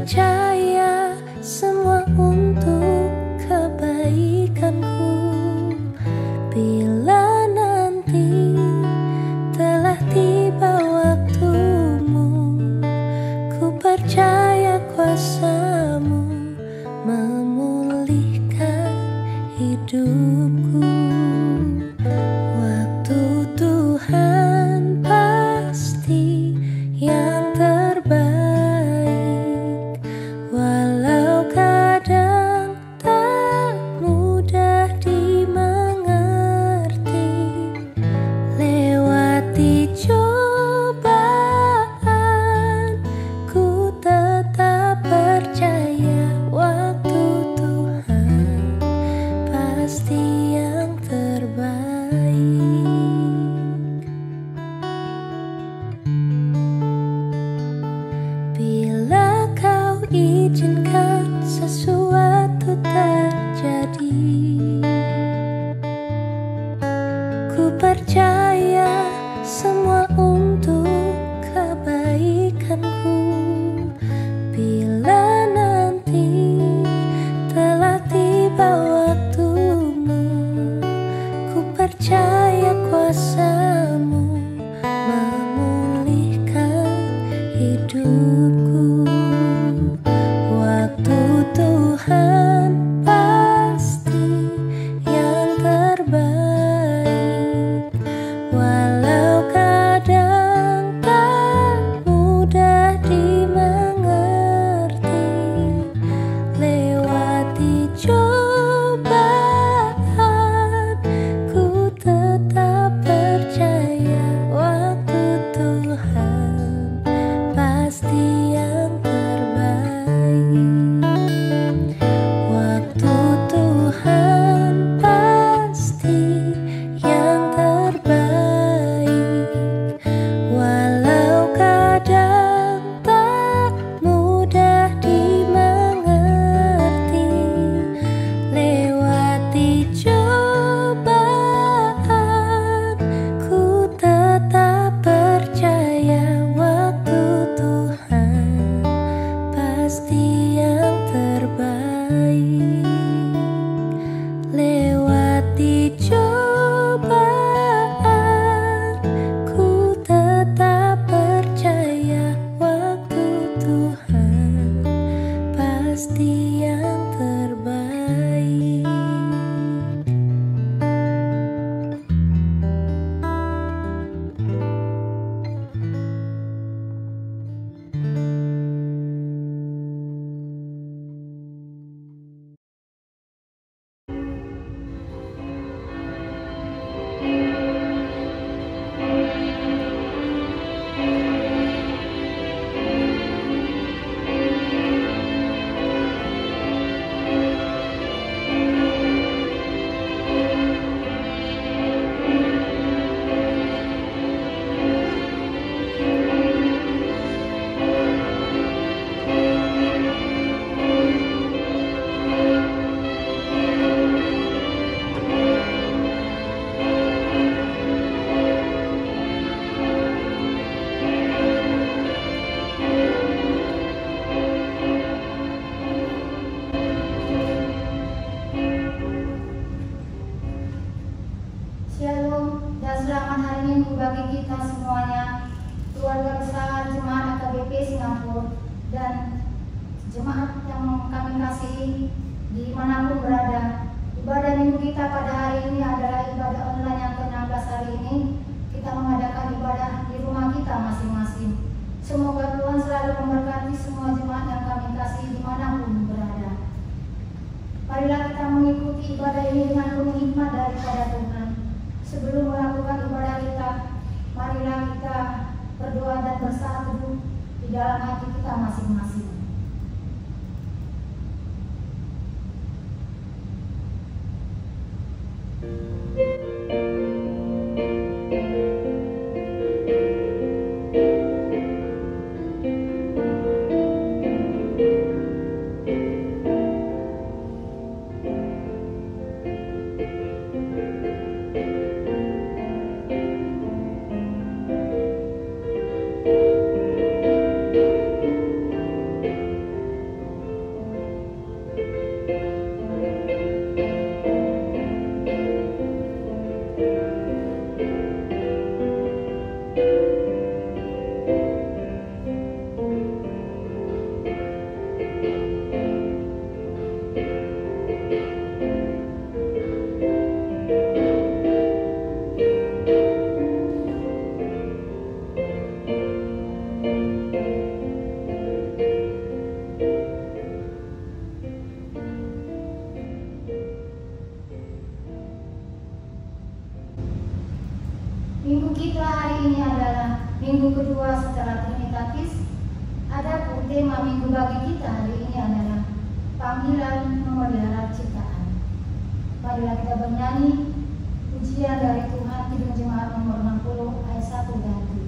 percaya semua untuk kebaikanku. Bila nanti telah tiba waktumu, ku percaya kuasamu memulihkan hidupku. Waktu Tuhan pasti yang terbaik, walau kadang tak mudah dimengerti. Lewati cobaan, ku tetap percaya waktu Tuhan pasti yang terbaik. Bila kau izinkan sesuatu terjadi, ku percaya semua untuk kebaikanku. Bila nanti telah tiba waktumu, ku percaya kuasamu memulihkan hidupku. Waktu Tuhan pasti yang terbaik, walau kadang tak mudah dimengerti. Lewati cobaan, ku tetap percaya waktu Tuhan pasti yang terbaik. Waktu Tuhan pasti yang terbaik, walau kadang tak mudah dimengerti. Lewati cobaan, ku tetap percaya waktu Tuhan pasti yang terbaik. Lewati cobaan, ku tetap percaya waktu Tuhan pasti yang terbaik. Shalom dan selamat hari Minggu bagi kita semuanya, keluarga besar Jemaat AKBP Singapura dan jemaat yang kami kasihi dimanapun berada. Ibadah minggu kita pada hari ini adalah ibadah online yang ke-16 hari ini. Kita mengadakan ibadah di rumah kita masing-masing. Semoga Tuhan selalu memberkati semua jemaat yang kami kasihi dimanapun berada. Marilah kita mengikuti ibadah ini dengan penuh hikmat daripada Tuhan. Sebelum melakukan ibadah kita, marilah kita berdoa dan bersatu di dalam hati kita masing-masing. tema minggu bagi kita hari ini adalah panggilan memelihara ciptaan. Marilah kita bernyanyi pujian dari Tuhan Kidung Jemaat nomor 60 ayat 1 dan 7.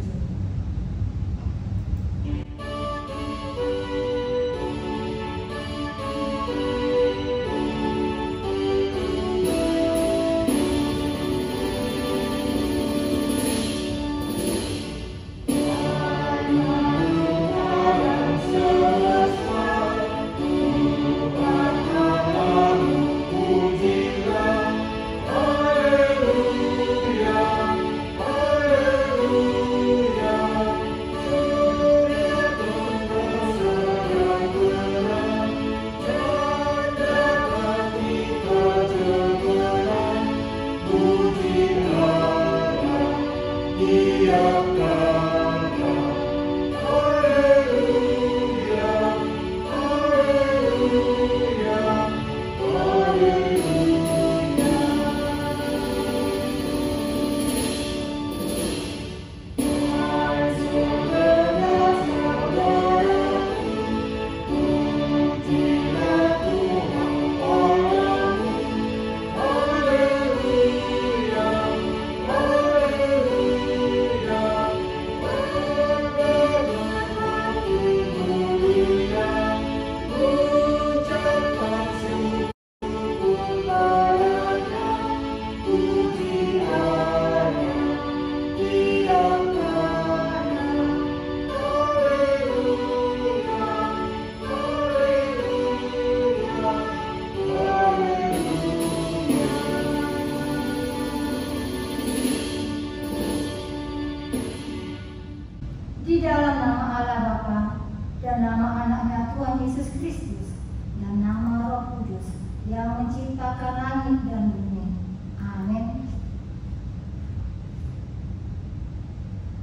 Di dalam nama Allah Bapa dan nama anaknya Tuhan Yesus Kristus dan nama Roh Kudus yang menciptakan langit dan bumi. Amin.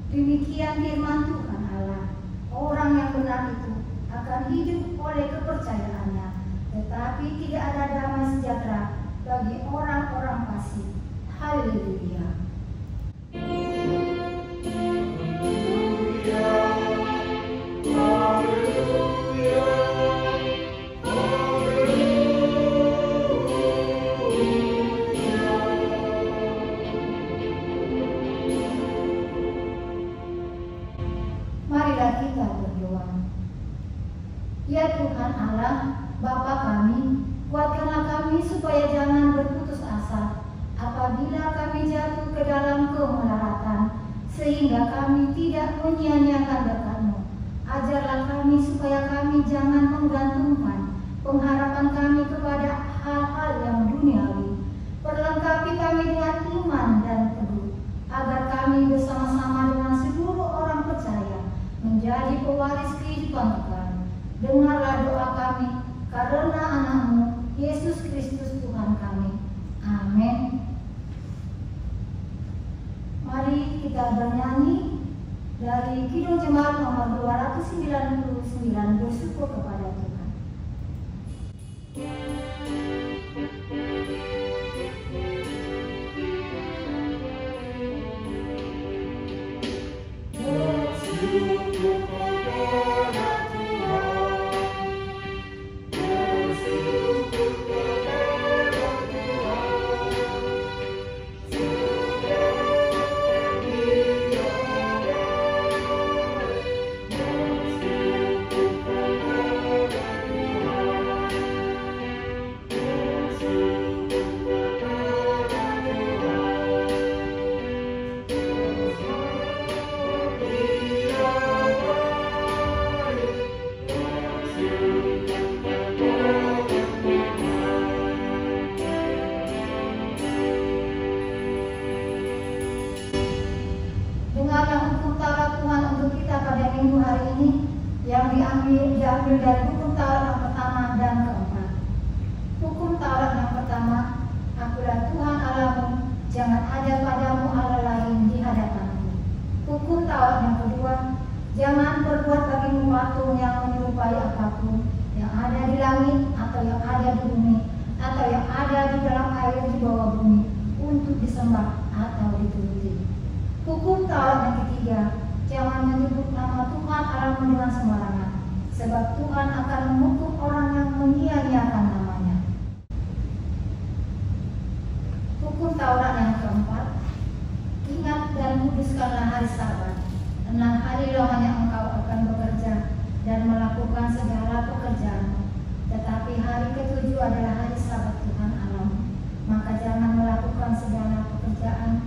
Demikian firman Tuhan Allah, orang yang benar itu akan hidup oleh kepercayaannya, tetapi tidak ada damai sejahtera bagi orang-orang fasik. Haleluya. Marilah kita berdoa. Ya Tuhan Allah, Bapa kami, kuatkanlah kami supaya jangan berputus asa apabila kami jatuh ke dalam kemelaratan, sehingga kami tidak menyia-nyiakan berkat-Mu. Ajarlah kami supaya kami jangan menggantungkan pengharapan kami kepada hal-hal yang duniawi. Perlengkapi kami dengan iman dan teguh, agar kami bersama-sama dengan seluruh orang percaya menjadi pewaris kehidupan kekal. Dengarlah doa kami karena anak-Mu, Yesus Kristus Tuhan kami. Amin. Mari kita bernyanyi dari Kidung Jemaat nomor 299, bersyukur kepada Tuhan. Minggu hari ini yang diambil dari hukum Taurat yang pertama dan keempat. Hukum Taurat yang pertama, akulah Tuhan Allahmu, jangan ada padamu Allah lain di hadapanku. Hukum Taurat yang kedua, jangan berbuat bagimu patung yang menyerupai apapun yang ada di langit atau yang ada di bumi atau yang ada di dalam air di bawah bumi untuk disembah atau dituruti. Hukum Taurat yang ketiga, jangan menyebut nama Tuhan Allahmu dengan sembarangan, sebab Tuhan akan mengutuk orang yang menyia-nyiakan namanya. Hukum Taurat yang keempat, ingat dan kuduskanlah hari Sabat. 6 hari lamanya engkau akan bekerja dan melakukan segala pekerjaanmu. Tetapi hari ke-7 adalah hari Sabat Tuhan Allahmu. Maka jangan melakukan segala pekerjaan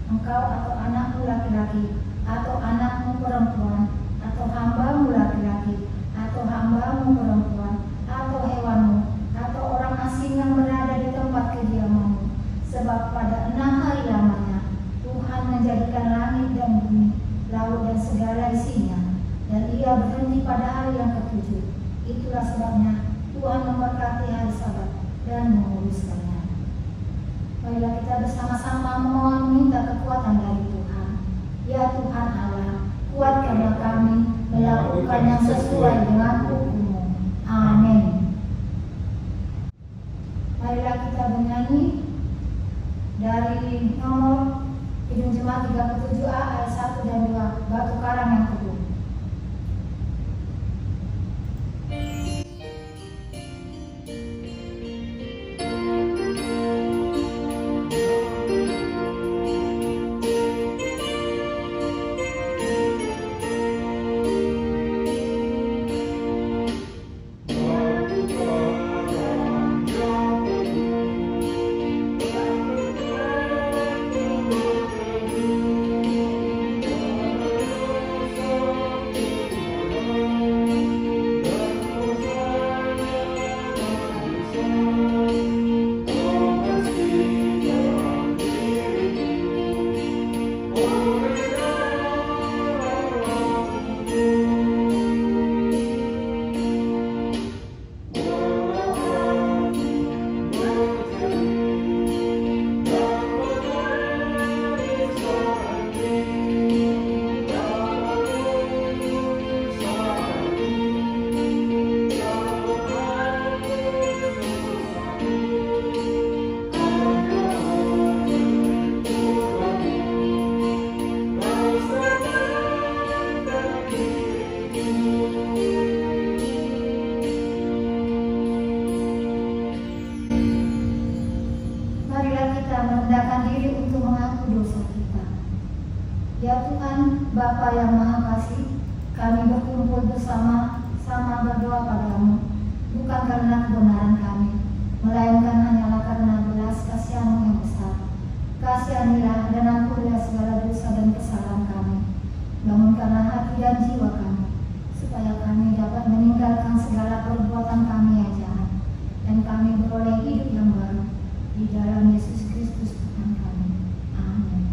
engkau atau anakmu laki-laki, atau anakmu perempuan, atau hambamu laki-laki, atau hambamu perempuan, atau hewanmu, atau orang asing yang berada di tempat kediamanmu. Sebab pada 6 hari lamanya Tuhan menjadikan langit dan bumi, laut dan segala isinya, dan Ia berhenti pada hari yang ke-7. Itulah sebabnya Tuhan memberkati hari Sabat dan menguduskannya. Marilah kita bersama-sama memohon minta kekuatan dari Tuhan. Ya Tuhan Allah, kuatkanlah kami melakukan yang sesuai dengan hukum-Mu. Amin. Marilah kita bernyanyi dari nomor Kidung Jemaat 37A ayat 1 dan 2, Batu Karang yang Teguh. Ya Tuhan, Bapa yang Maha Kasih, kami berkumpul bersama-sama berdoa padamu, bukan karena kebenaran kami, melainkan hanyalah karena belas kasihan-Mu yang besar. Kasihanilah dan ampunilah segala dosa dan kesalahan kami. Bangunkanlah hati dan jiwa kami, supaya kami dapat meninggalkan segala perbuatan kami yang jahat, dan kami beroleh hidup yang baru di dalam Yesus Kristus Tuhan kami. Amin.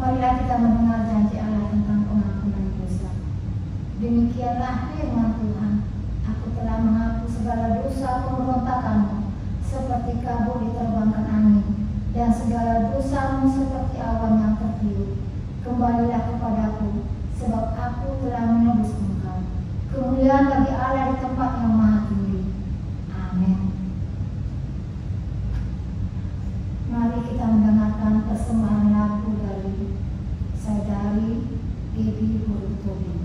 Marilah kita mendengar janji Allah tentang pengampunan dosa. Demikianlah firman Tuhan, Aku telah menghapus segala dosa pemberontakanmu, seperti kabut diterbangkan angin, dan segala dosamu seperti awan yang tertiup. Kembalilah kepadaku, sebab Aku telah menebus engkau. Kemuliaan bagi Allah di tempat yang maha tinggi. Amin. Mari kita mendengarkan persembahan lagu dari Saudari Edi Hurutobin.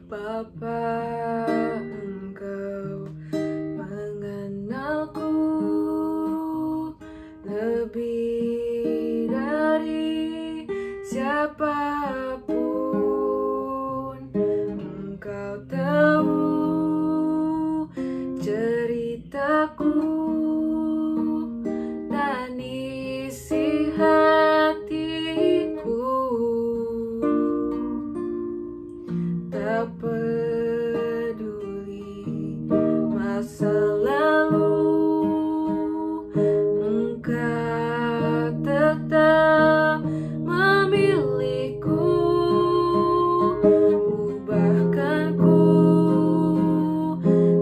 Bapa, Engkau Betapapun engkau tahu ceritaku dan isi hatiku, tak peduli masa lalu, engkau tetap memilihku. Ubahkanku,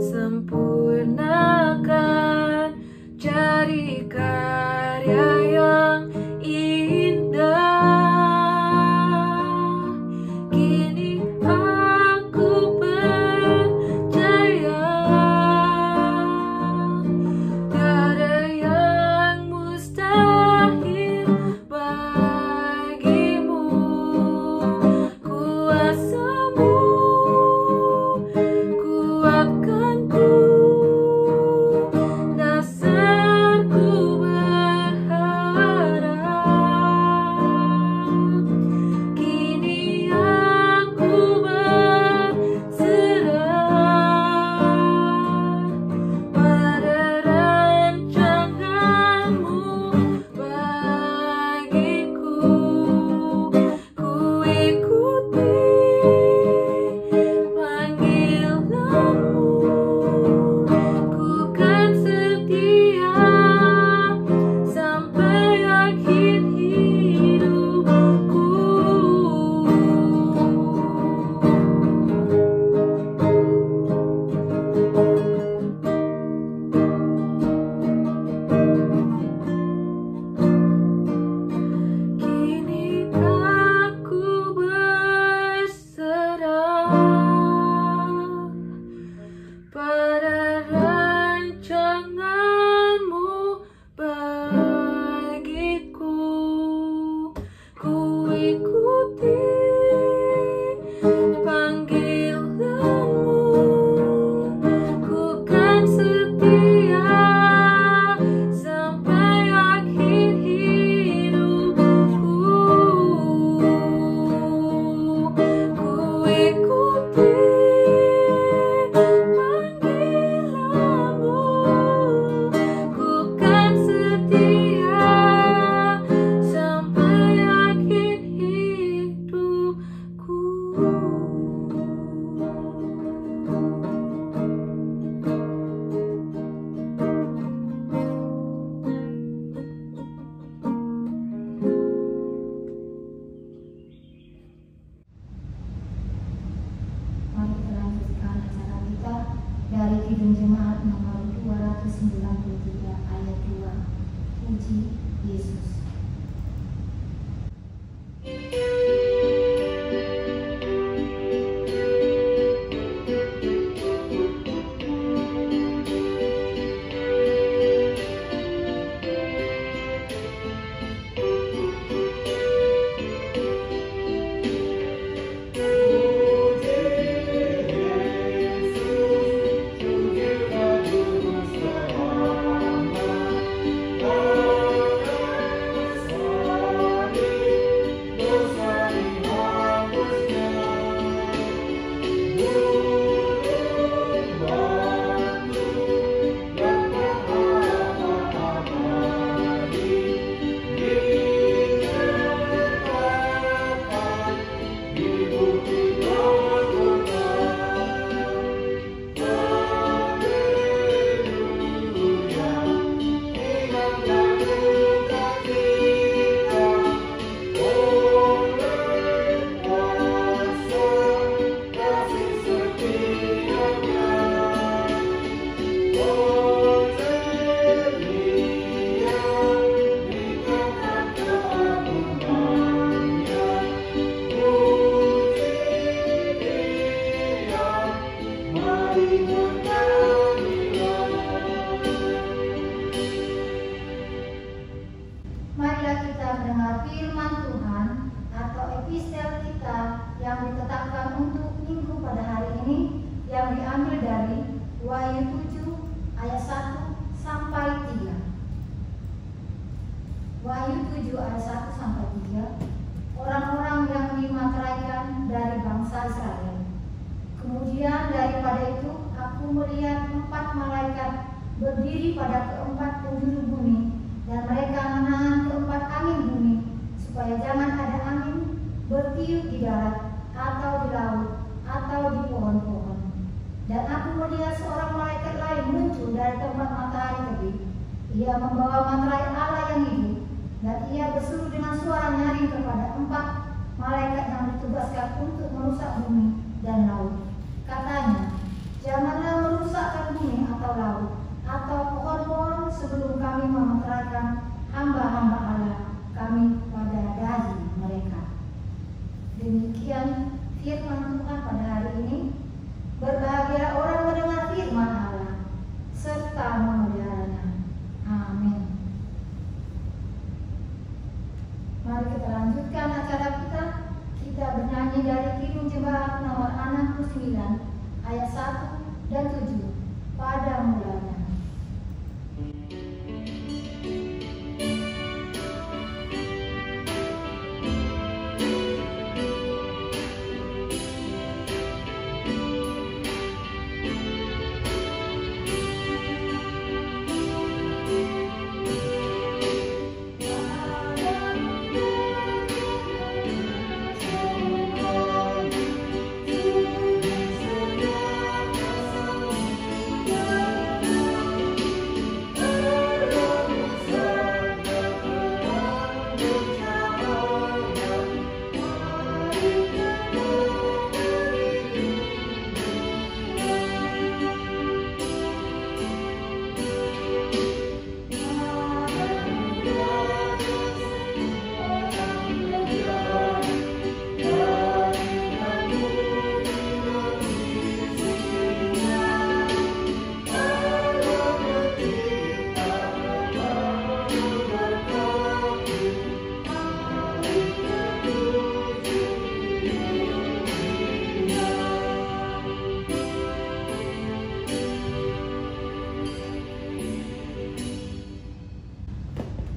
sempurnakan, jadi karya yang indah. Kini aku percaya tiada yang mustahil bagimu. Kuasamu kuatkanku, dasarku berharap. Kini aku berserah pada rancanganmu bagiku. Ku ikuti panggilanmu, ku kan setia sampai akhir hidupku. Kini aku berserah pada rancanganmu bagiku. Ku ikuti panggilanmu, ku kan setia sampai akhir hidupku. Ku ikuti panggilanmu, ku kan setia sampai akhir hidupku. Mari kita lanjutkan acara kita dari Kidung Jemaat nomor 293 ayat 2. Puji Yesus. Marilah kita mendengar firman Tuhan atau epistel kita yang ditetapkan untuk minggu pada hari ini, yang diambil dari Wahyu 7 ayat 1 sampai 3. Wahyu 7 ayat 1 sampai 3. orang-orang yang dimateraikan dari bangsa Israel. Kemudian daripada itu aku melihat 4 malaikat berdiri pada keempat penjuru bumi, dan mereka menahan keempat angin bumi, supaya jangan ada angin bertiup di darat, atau di laut, atau di pohon-pohon. Dan aku melihat seorang malaikat lain muncul dari tempat matahari terbit. Ia membawa materai Allah yang hidup, dan ia berseru dengan suara nyaring kepada 4 malaikat yang ditugaskan untuk merusak bumi dan laut. Katanya, janganlah merusakkan bumi atau laut, atau pohon-pohon sebelum kami memeteraikan hamba-hamba Allah kami pada dahi mereka. Demikian firman Tuhan pada hari ini. Berbahagia orang mendengar firman Allah serta memeliharanya. Amin. Mari kita lanjutkan acara kita. Kita bernyanyi dari Kidung Jemaat nomor 69 ayat 1 dan 7 pada mulanya.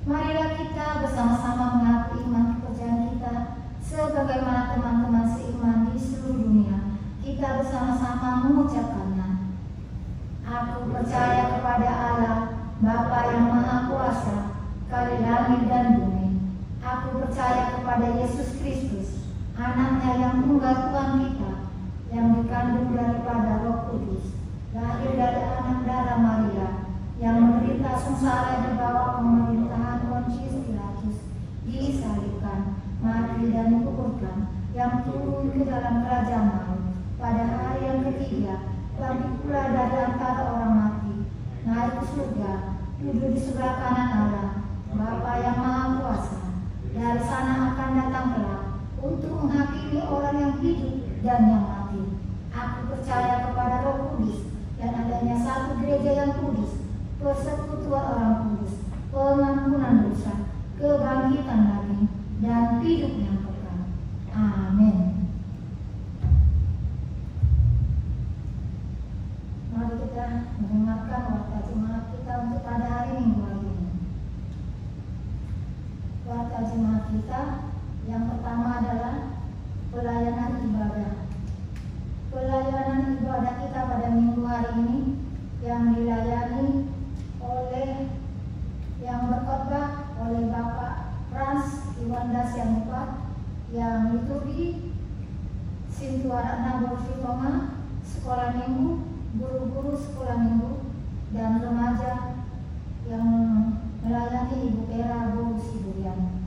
Marilah kita bersama-sama mengaku iman kepercayaan kita sebagaimana teman-teman seiman di seluruh dunia. Kita bersama-sama mengucapkannya. Aku percaya kepada Allah, Bapa yang Maha Kuasa, Kali langit dan bumi. Aku percaya kepada Yesus Kristus, Anaknya yang tunggal Tuhan kita, yang dikandung daripada Roh Kudus, lahir dari anak darah Maria, yang menderita sengsara di bawah pemerintahan Pontius Pilatus, disalibkan, mati dan dikuburkan, yang turun ke dalam kerajaan maut. Pada hari yang ketiga, bangkit pula dari antara orang mati, naik ke surga, duduk di sebelah kanan Allah, Bapa yang Maha Kuasa. Dari sana akan datang kelak untuk menghakimi orang yang hidup dan yang mati. Aku percaya kepada Roh Kudus dan adanya satu gereja yang kudus, persekutuan orang kudus, pengampunan dosa, kebangkitan lagi, dan hidup yang kekal. Amin. Mari kita mendengarkan warta jemaat kita untuk pada hari Minggu hari ini. Warta jemaat kita yang pertama adalah pelayanan ibadah. Pelayanan ibadah kita pada minggu hari ini yang dilayani oleh yang berkhotbah oleh Bapak Frans Iwandas yang yang liturgi Sintuara Borfitonga, sekolah minggu, guru-guru sekolah minggu, dan remaja yang melayani Ibu Era Boru Siburian.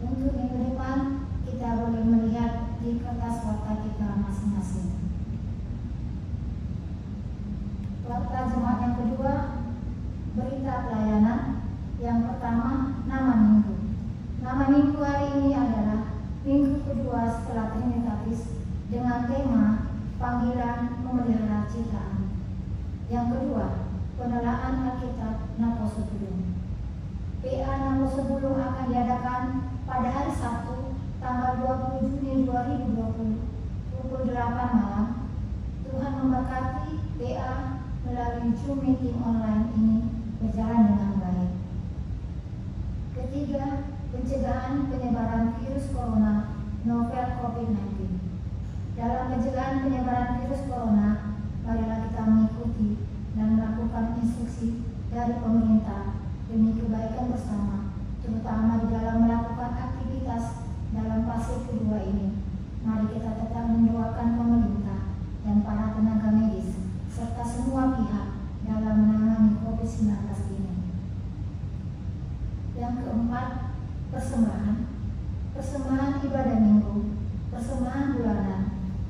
Untuk minggu depan kita boleh melihat di kertas warta kita masing-masing. Warta jemaat yang kedua, berita pelayanan. Yang pertama, nama minggu. Nama minggu hari ini adalah minggu kedua setelah Trinitatis dengan tema panggilan memelihara ciptaan. Yang kedua, penelaan Alkitab Naposubulung. PA Naposubulung akan diadakan pada hari Sabtu tanggal 20 Juni 2020 pukul 8 malam. Tuhan memberkati PA melalui Zoom meeting online ini berjalan dengan baik. Ketiga, pencegahan penyebaran virus corona novel COVID-19. Dalam pencegahan penyebaran virus corona, marilah kita mengikuti dan melakukan instruksi dari pemerintah demi kebaikan bersama, terutama di dalam melakukan aktivitas dalam fase kedua ini. Mari kita tetap mendoakan pemerintah dan para tenaga medis serta semua pihak dalam menangani COVID-19 ini. Yang keempat, persembahan ibadah minggu, persembahan bulanan,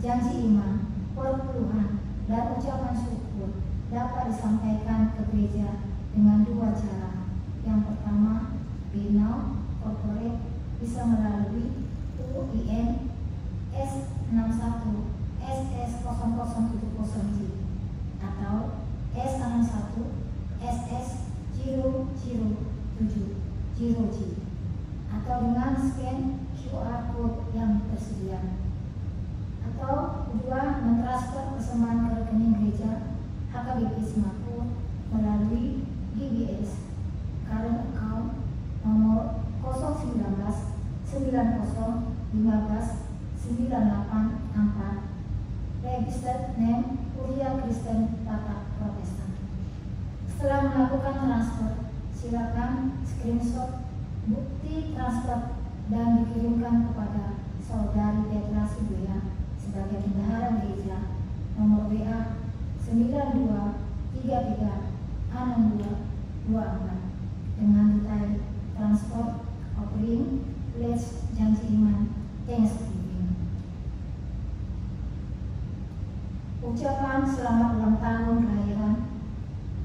janji iman, perpuluhan, dan ucapan syukur dapat disampaikan ke gereja dengan dua cara. Yang pertama, BNAW Corporate bisa melalui UIN S61 SS0070J atau S61 SS007J atau dengan scan QR code yang tersedia. Atau kedua, mentransfer persembahan ke rekening gereja HKBP Singapura melalui DBS current account nomor 019 90 15 984 registered name Kuria Kristen Batak Protestan. Setelah melakukan transfer, silakan screenshot bukti transfer dan dikirimkan kepada Saudari Petra Sibuya sebagai bendahara gereja, nomor WA 92336224 dengan detail transfer, offering, pledge, janji iman, Thanksgiving. Ucapan selamat ulang tahun kelahiran.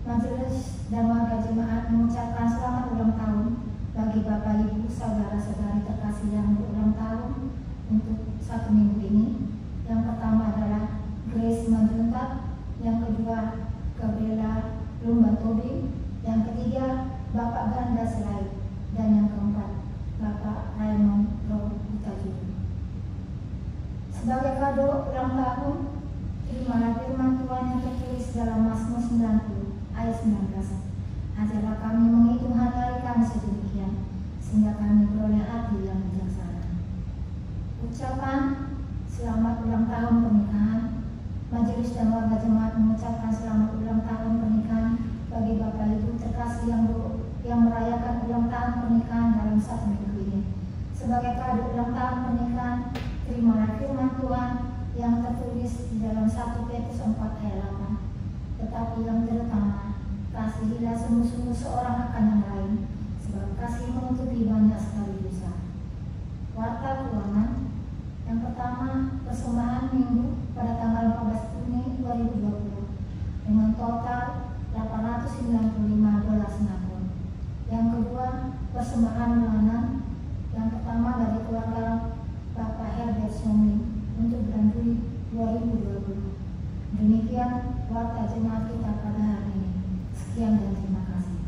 Majelis dan warga jemaat mengucapkan selamat ulang tahun bagi Bapak Ibu saudara-saudari terkasih yang berulang tahun untuk 1 minggu ini. Yang pertama adalah Grace Manjuntak, yang kedua Gabriela Lumban Tobing, yang ketiga Bapak Ganda Selai, dan yang keempat Bapak Raymond Roh Utajuru. Sebagai kado ulang tahun, terimalah firman Tuhan yang tertulis dalam Mazmur 90 ayat 19. Ajarlah kami menghitung hari-hari kami sedemikian, sehingga kami beroleh hati yang bijaksana. Ucapan selamat ulang tahun pernikahan. Majelis dan warga jemaat mengucapkan selamat ulang tahun pernikahan bagi Bapak Ibu terkasih yang merayakan ulang tahun pernikahan dalam 1 minggu ini. Sebagai kado ulang tahun pernikahan, terimalah firman Tuhan yang tertulis di dalam 1 Petrus 4 ayat 8. Tetapi yang terutama, kasihilah sungguh-sungguh seorang akan yang lain, sebab kasih menutupi banyak sekali dosa. Warta keuangan. Yang pertama, persembahan minggu pada tanggal 14 Juni 2020 dengan total $895 Singapura. Yang kedua, persembahan bulanan. Yang pertama dari keluarga Bapak Herbert Somli untuk bulan Juli 2020. Demikian warta jemaat kita pada hari ini. Sekian dan terima kasih.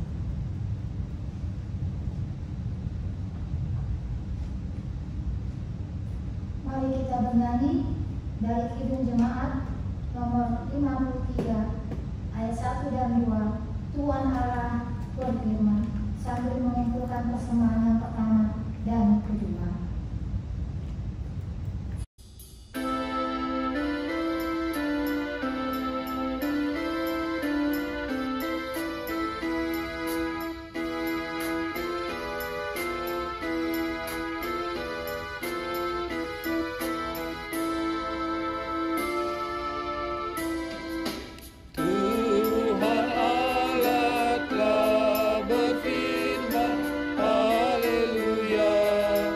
Mari kita bernyanyi dari Kidung Jemaat nomor 53 ayat 1 dan 2. Tuhan Allah berfirman, sambil mengumpulkan persembahan yang pertama dan kedua. Haleluya.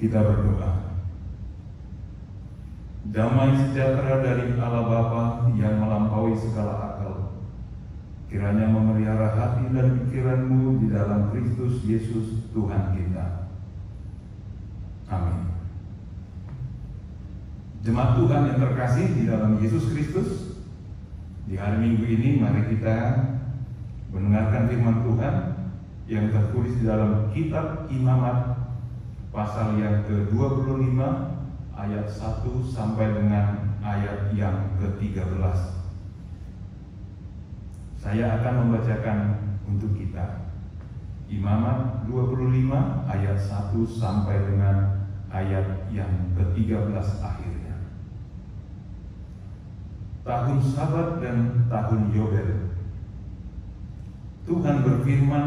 Kita berdoa. Damai sejahtera dari Allah Bapa yang melampaui segala akal, kiranya memelihara hati dan pikiranmu di dalam Kristus Yesus Tuhan kita. Amin. Jemaat Tuhan yang terkasih di dalam Yesus Kristus, di hari Minggu ini mari kita mendengarkan firman Tuhan yang tertulis di dalam kitab Imamat pasal yang ke-25 ayat 1 sampai dengan ayat yang ke-13. Saya akan membacakan untuk kita Imamat 25 ayat 1 sampai dengan ayat yang ke-13 akhirnya. Tahun Sabat dan tahun Yobel. Tuhan berfirman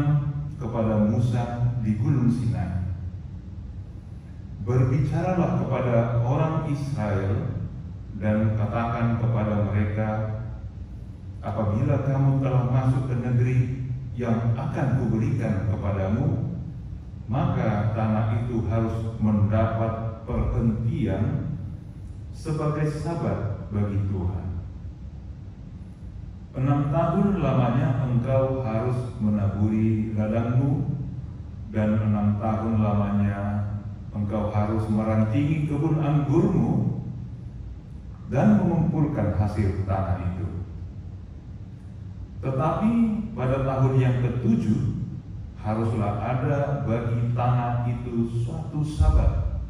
kepada Musa di Gunung Sinai, "Berbicaralah kepada orang Israel dan katakan kepada mereka, apabila kamu telah masuk ke negeri yang akan kuberikan kepadamu, maka tanah itu harus mendapat perhentian sebagai sabat bagi Tuhan. 6 tahun lamanya engkau harus menaburi ladangmu, dan 6 tahun lamanya engkau harus merantingi kebun anggurmu dan mengumpulkan hasil tanah itu. Tetapi pada tahun yang ke-7 haruslah ada bagi tanah itu suatu sabat,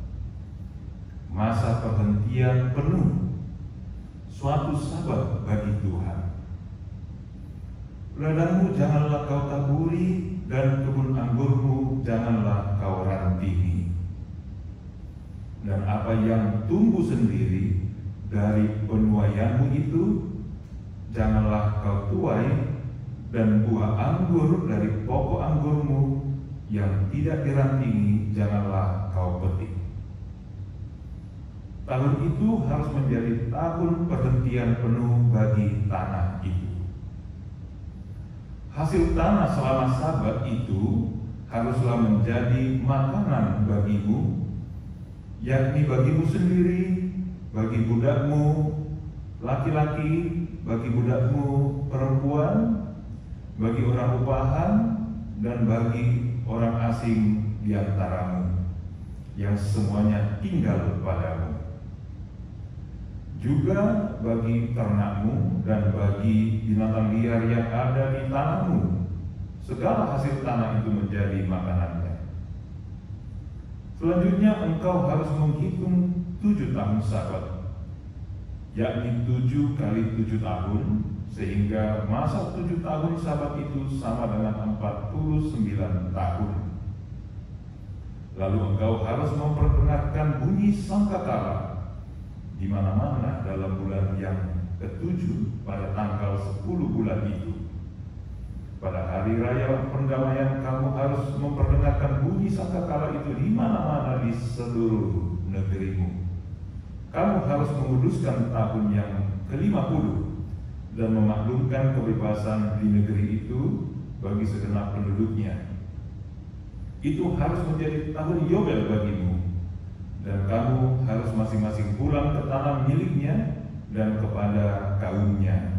masa perhentian penuh, suatu sabat bagi Tuhan. Ladangmu janganlah kau taburi, dan kebun anggurmu janganlah kau rantingi. Dan apa yang tumbuh sendiri dari penuaianmu itu janganlah kau tuai, dan buah anggur dari pokok anggurmu yang tidak dirantingi janganlah kau petik. Tahun itu harus menjadi tahun perhentian penuh bagi tanah itu. Hasil tanah selama sabat itu haruslah menjadi makanan bagimu, yakni bagimu sendiri, bagi budakmu laki-laki, bagi budakmu perempuan, bagi orang upahan, dan bagi orang asing di antaramu yang semuanya tinggal padamu. Juga bagi ternakmu dan bagi binatang liar yang ada di tanahmu, segala hasil tanah itu menjadi makanannya. Selanjutnya engkau harus menghitung 7 tahun sabat, yakni 7 kali 7 tahun, sehingga masa 7 tahun sabat itu sama dengan 49 tahun. Lalu engkau harus memperdengarkan bunyi sangkakala di mana-mana dalam bulan yang ke-7 pada tanggal 10 bulan itu. Pada hari raya pendamaian kamu harus memperdengarkan bunyi sangkakala itu di mana-mana di seluruh negerimu. Kamu harus menguduskan tahun yang ke-50 dan memaklumkan kebebasan di negeri itu bagi segenap penduduknya. Itu harus menjadi tahun Yobel bagimu, dan kamu harus masing-masing pulang ke tanah miliknya dan kepada kaumnya.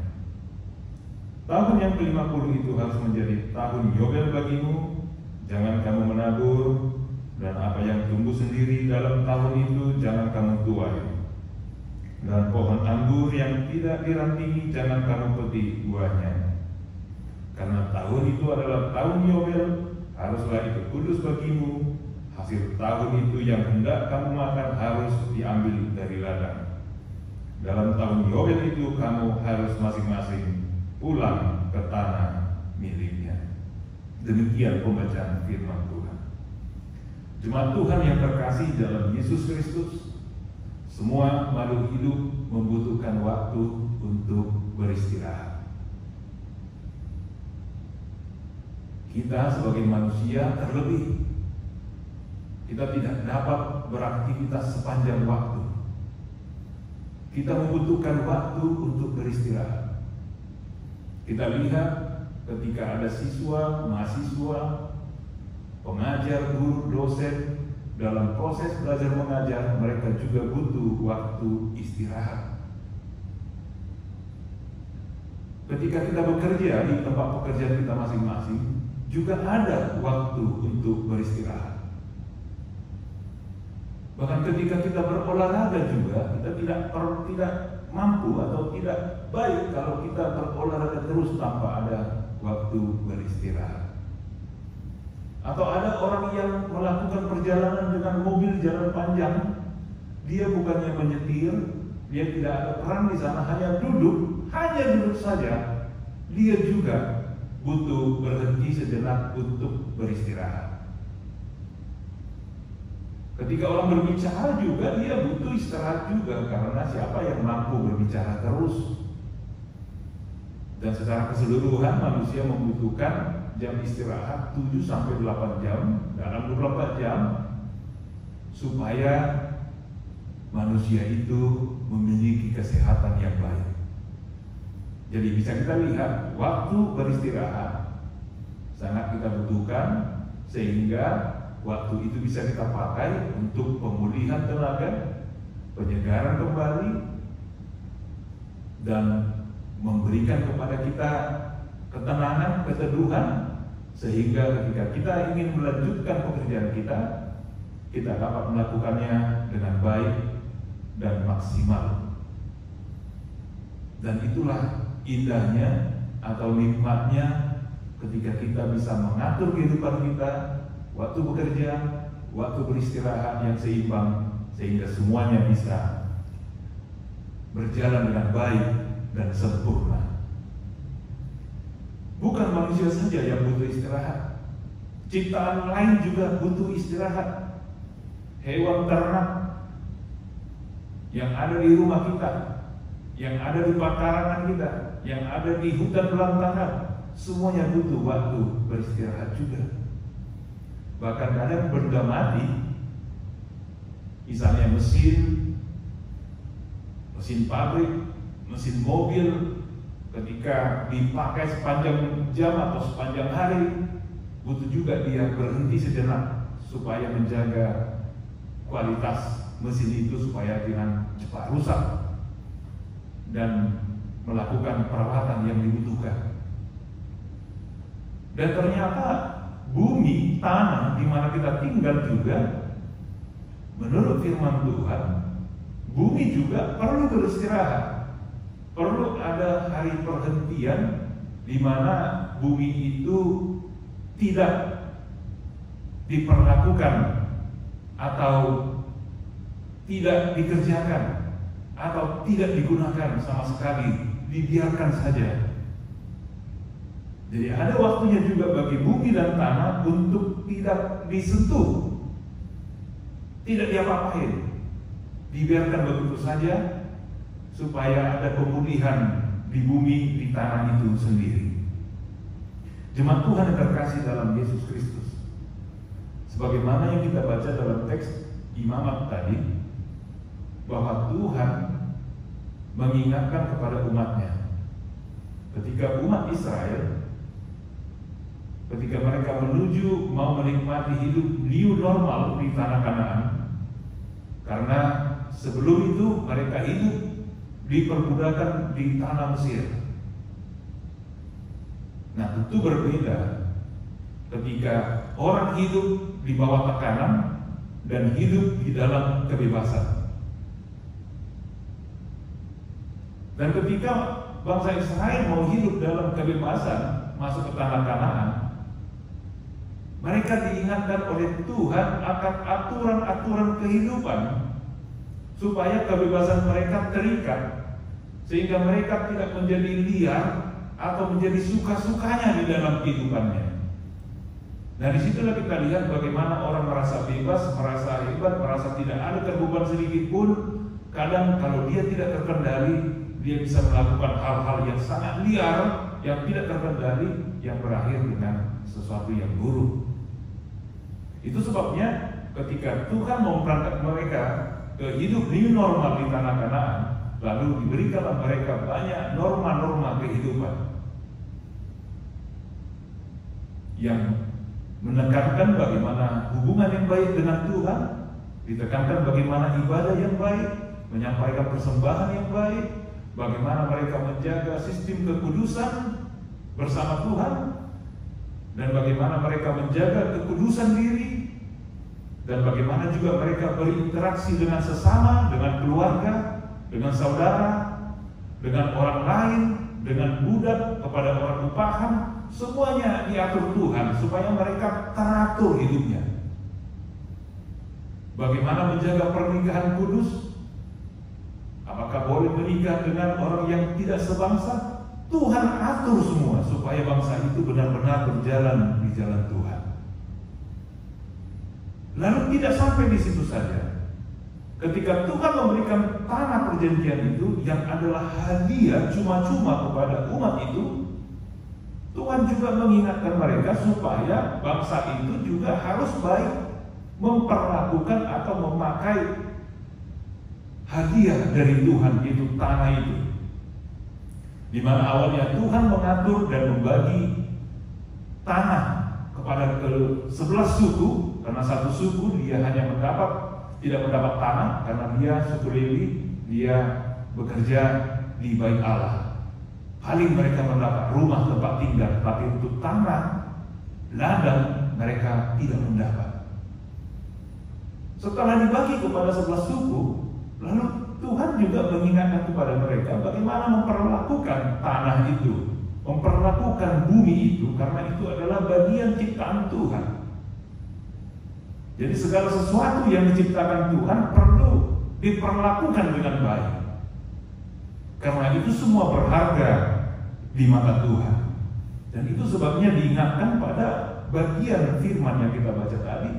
Tahun yang ke-50 itu harus menjadi tahun Yobel bagimu. Jangan kamu menabur, dan apa yang tumbuh sendiri dalam tahun itu jangan kamu tuai. Dan pohon anggur yang tidak dirantingi jangan kamu petik buahnya. Karena tahun itu adalah tahun Yobel, haruslah itu kudus bagimu. Hasil tahun itu yang hendak kamu makan harus diambil dari ladang. Dalam tahun Yobel itu kamu harus masing-masing pulang ke tanah miliknya. Demikian pembacaan firman Tuhan. Jemaat Tuhan yang terkasih dalam Yesus Kristus, semua makhluk hidup membutuhkan waktu untuk beristirahat. Kita sebagai manusia terlebih, kita tidak dapat beraktivitas sepanjang waktu. Kita membutuhkan waktu untuk beristirahat. Kita lihat ketika ada siswa, mahasiswa, pengajar, guru, dosen dalam proses belajar mengajar mereka juga butuh waktu istirahat. Ketika kita bekerja di tempat pekerjaan kita masing-masing, juga ada waktu untuk beristirahat. Bahkan ketika kita berolahraga juga, kita tidak mampu atau tidak baik kalau kita berolahraga terus tanpa ada waktu beristirahat. Atau ada orang yang melakukan perjalanan dengan mobil jalan panjang, dia bukannya menyetir, dia tidak ada peran di sana, hanya duduk saja. Dia juga butuh berhenti sejenak untuk beristirahat. Ketika orang berbicara juga dia butuh istirahat juga, karena siapa yang mampu berbicara terus? Dan secara keseluruhan manusia membutuhkan jam istirahat 7-8 jam dalam 24 jam supaya manusia itu memiliki kesehatan yang baik. Jadi bisa kita lihat waktu beristirahat sangat kita butuhkan, sehingga waktu itu bisa kita pakai untuk pemulihan tenaga, penyegaran kembali, dan memberikan kepada kita ketenangan, keteduhan, sehingga ketika kita ingin melanjutkan pekerjaan kita dapat melakukannya dengan baik dan maksimal. Dan itulah indahnya atau nikmatnya ketika kita bisa mengatur kehidupan kita, waktu bekerja, waktu beristirahat yang seimbang, sehingga semuanya bisa berjalan dengan baik dan sempurna. Bukan manusia saja yang butuh istirahat, ciptaan lain juga butuh istirahat. Hewan ternak yang ada di rumah kita, yang ada di pekarangan kita, yang ada di hutan belantara, semuanya butuh waktu beristirahat juga. Bahkan kadang benda mati, misalnya mesin pabrik, mesin mobil, ketika dipakai sepanjang jam atau sepanjang hari, butuh juga dia berhenti sejenak supaya menjaga kualitas mesin itu supaya jangan cepat rusak dan melakukan perawatan yang dibutuhkan. Dan ternyata bumi, tanah di mana kita tinggal juga, menurut firman Tuhan, bumi juga perlu beristirahat. Perlu ada hari perhentian di mana bumi itu tidak diperlakukan atau tidak dikerjakan atau tidak digunakan sama sekali, dibiarkan saja. Jadi ada waktunya juga bagi bumi dan tanah untuk tidak disentuh, tidak diapa-apain, dibiarkan begitu saja supaya ada pemulihan di bumi, di tanah itu sendiri. Jemaat Tuhan yang terkasih dalam Yesus Kristus, sebagaimana yang kita baca dalam teks Imamat tadi, bahwa Tuhan mengingatkan kepada umatnya ketika umat Israel, ketika mereka menuju mau menikmati hidup new normal di tanah Kanaan, karena sebelum itu mereka hidup diperbudakan di tanah Mesir. Nah, tentu berbeda ketika orang hidup di bawah tekanan dan hidup di dalam kebebasan. Dan ketika bangsa Israel mau hidup dalam kebebasan, masuk ke tanah Kanaan, mereka diingatkan oleh Tuhan akan aturan-aturan kehidupan supaya kebebasan mereka terikat, sehingga mereka tidak menjadi liar atau menjadi suka-sukanya di dalam kehidupannya. Nah, disitulah kita lihat bagaimana orang merasa bebas, merasa hebat, merasa tidak ada terbeban sedikit pun. Kadang kalau dia tidak terkendali, dia bisa melakukan hal-hal yang sangat liar, yang tidak terkendali, yang berakhir dengan sesuatu yang buruk. Itu sebabnya ketika Tuhan mau berangkat mereka ke hidup new normal di tanah Kanaan, lalu diberikanlah mereka banyak norma-norma kehidupan yang menekankan bagaimana hubungan yang baik dengan Tuhan, ditekankan bagaimana ibadah yang baik, menyampaikan persembahan yang baik, bagaimana mereka menjaga sistem kekudusan bersama Tuhan, dan bagaimana mereka menjaga kekudusan diri, dan bagaimana juga mereka berinteraksi dengan sesama, dengan keluarga, dengan saudara, dengan orang lain, dengan budak, kepada orang upahan. Semuanya diatur Tuhan supaya mereka teratur hidupnya. Bagaimana menjaga pernikahan kudus? Apakah boleh menikah dengan orang yang tidak sebangsa? Tuhan atur semua supaya bangsa itu benar-benar berjalan di jalan Tuhan. Lalu tidak sampai di situ saja. Ketika Tuhan memberikan tanah perjanjian itu yang adalah hadiah cuma-cuma kepada umat itu, Tuhan juga mengingatkan mereka supaya bangsa itu juga harus baik memperlakukan atau memakai hadiah dari Tuhan, itu tanah itu. Di mana awalnya Tuhan mengatur dan membagi tanah kepada ke-11 suku, karena satu suku dia hanya tidak mendapat tanah karena dia suku Lewi, dia bekerja di bait Allah. Paling mereka mendapat rumah tempat tinggal, tapi untuk tanah, ladang mereka tidak mendapat. Setelah dibagi kepada 11 suku, lalu Tuhan juga mengingatkan kepada mereka bagaimana memperlakukan tanah itu, memperlakukan bumi itu, karena itu adalah bagian ciptaan Tuhan. Jadi segala sesuatu yang diciptakan Tuhan perlu diperlakukan dengan baik, karena itu semua berharga di mata Tuhan. Dan itu sebabnya diingatkan pada bagian firman yang kita baca tadi,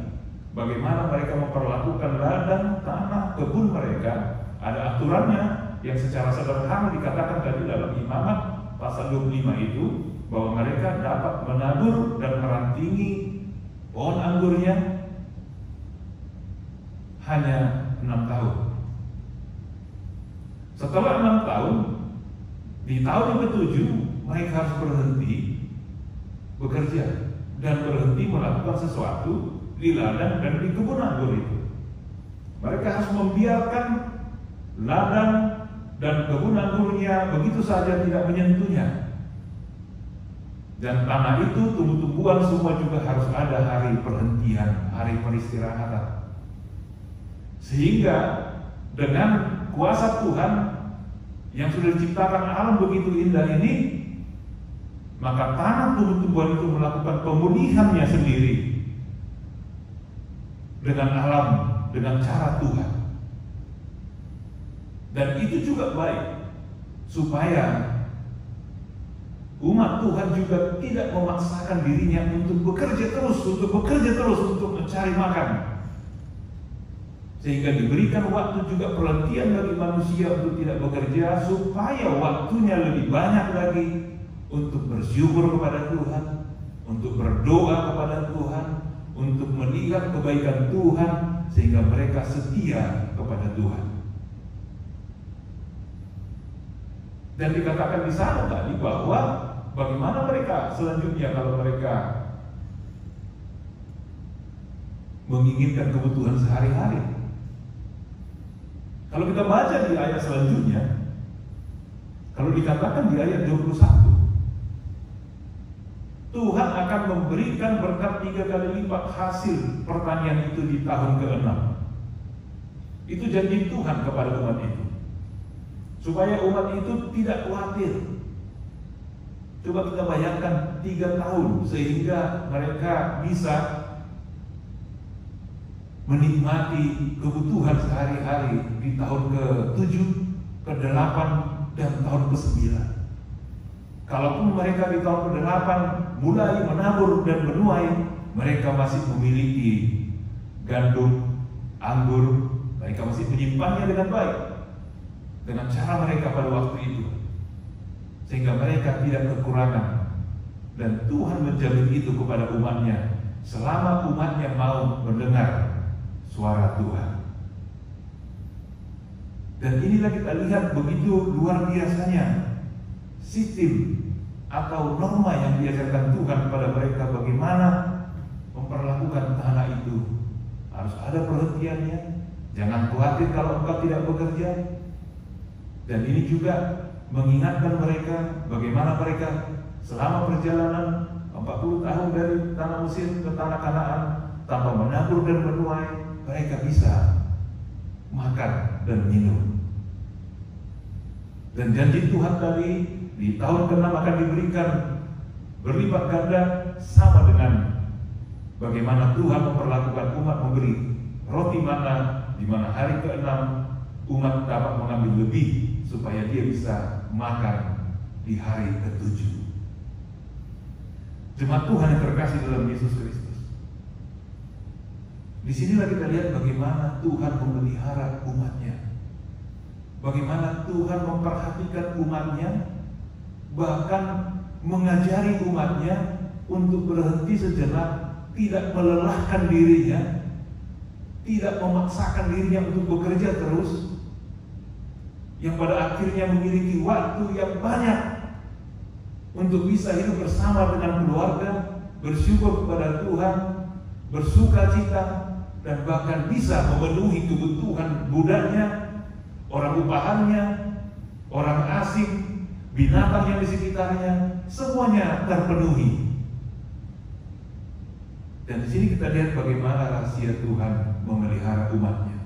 bagaimana mereka memperlakukan ladang, tanah, kebun mereka. Ada aturannya yang secara sederhana dikatakan tadi dalam Imamat pasal 25 itu, bahwa mereka dapat menabur dan merantingi pohon anggurnya hanya 6 tahun. Setelah 6 tahun, di tahun yang ke-7 mereka harus berhenti bekerja dan berhenti melakukan sesuatu di ladang dan di kebun anggur itu. Mereka harus membiarkan ladang dan kebun anggurnya begitu saja, tidak menyentuhnya. Dan tanah itu, tumbuh-tumbuhan semua juga harus ada hari perhentian, hari peristirahatan. Sehingga dengan kuasa Tuhan yang sudah diciptakan alam begitu indah ini, maka tanah tumbuh-tumbuhan itu melakukan pemulihannya sendiri dengan alam, dengan cara Tuhan. Dan itu juga baik supaya umat Tuhan juga tidak memaksakan dirinya untuk bekerja terus untuk mencari makan, sehingga diberikan waktu juga perhentian bagi manusia untuk tidak bekerja, supaya waktunya lebih banyak lagi untuk bersyukur kepada Tuhan, untuk berdoa kepada Tuhan, untuk melihat kebaikan Tuhan, sehingga mereka setia kepada Tuhan. Dan dikatakan di sana tadi bahwa bagaimana mereka selanjutnya kalau mereka menginginkan kebutuhan sehari-hari. Kalau kita baca di ayat selanjutnya, kalau dikatakan di ayat 21, Tuhan akan memberikan berkat 3 kali lipat hasil pertanian itu di tahun ke-6. Itu janji Tuhan kepada umat itu, supaya umat itu tidak khawatir. Coba kita bayangkan 3 tahun sehingga mereka bisa menikmati kebutuhan sehari-hari di tahun ke-7, ke-8, dan tahun ke-9. Kalaupun mereka di tahun ke-8 mulai menabur dan menuai, mereka masih memiliki gandum, anggur, mereka masih menyimpannya dengan baik, dengan cara mereka pada waktu itu, sehingga mereka tidak kekurangan. Dan Tuhan menjamin itu kepada umatnya selama umatnya mau mendengar suara Tuhan. Dan inilah kita lihat begitu luar biasanya sistem atau norma yang diajarkan Tuhan kepada mereka, bagaimana ada perhentiannya. Jangan khawatir kalau engkau tidak bekerja. Dan ini juga mengingatkan mereka bagaimana mereka selama perjalanan 40 tahun dari tanah Mesir ke tanah Kanaan tanpa menabur dan menuai, mereka bisa makan dan minum. Dan janji Tuhan tadi di tahun ke-6 akan diberikan berlipat ganda, sama dengan bagaimana Tuhan memperlakukan umat memberi roti mana, di mana hari ke-6 umat dapat mengambil lebih supaya dia bisa makan di hari ke-7. Jemaat Tuhan yang terkasih dalam Yesus Kristus, di sinilah kita lihat bagaimana Tuhan memelihara umatnya, bagaimana Tuhan memperhatikan umatnya, bahkan mengajari umatnya untuk berhenti sejenak, tidak melelahkan dirinya, tidak memaksakan dirinya untuk bekerja terus, yang pada akhirnya memiliki waktu yang banyak untuk bisa hidup bersama dengan keluarga, bersyukur kepada Tuhan, bersuka cita, dan bahkan bisa memenuhi kebutuhan budaknya, orang upahannya, orang asing, binatang yang di sekitarnya, semuanya terpenuhi. Dan di sini kita lihat bagaimana rahasia Tuhan memelihara umatnya.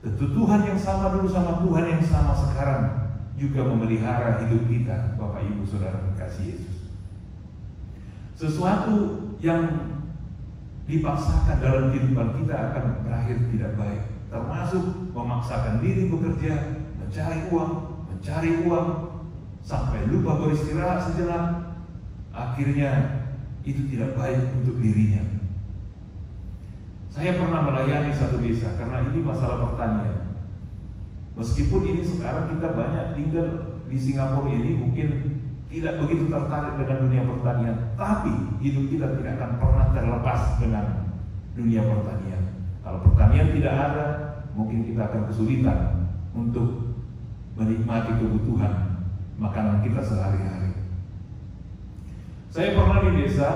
Tentu Tuhan yang sama dulu sama Tuhan yang sama sekarang juga memelihara hidup kita, Bapak Ibu Saudara kekasih Yesus. Sesuatu yang dipaksakan dalam kehidupan kita akan berakhir tidak baik, termasuk memaksakan diri bekerja, mencari uang sampai lupa beristirahat sejenak. Akhirnya itu tidak baik untuk dirinya. Saya pernah melayani satu desa karena ini masalah pertanian. Meskipun ini sekarang kita banyak tinggal di Singapura ini mungkin tidak begitu tertarik dengan dunia pertanian, tapi hidup kita tidak akan pernah terlepas dengan dunia pertanian. Kalau pertanian tidak ada, mungkin kita akan kesulitan untuk menikmati kebutuhan makanan kita sehari-hari. Saya pernah di desa,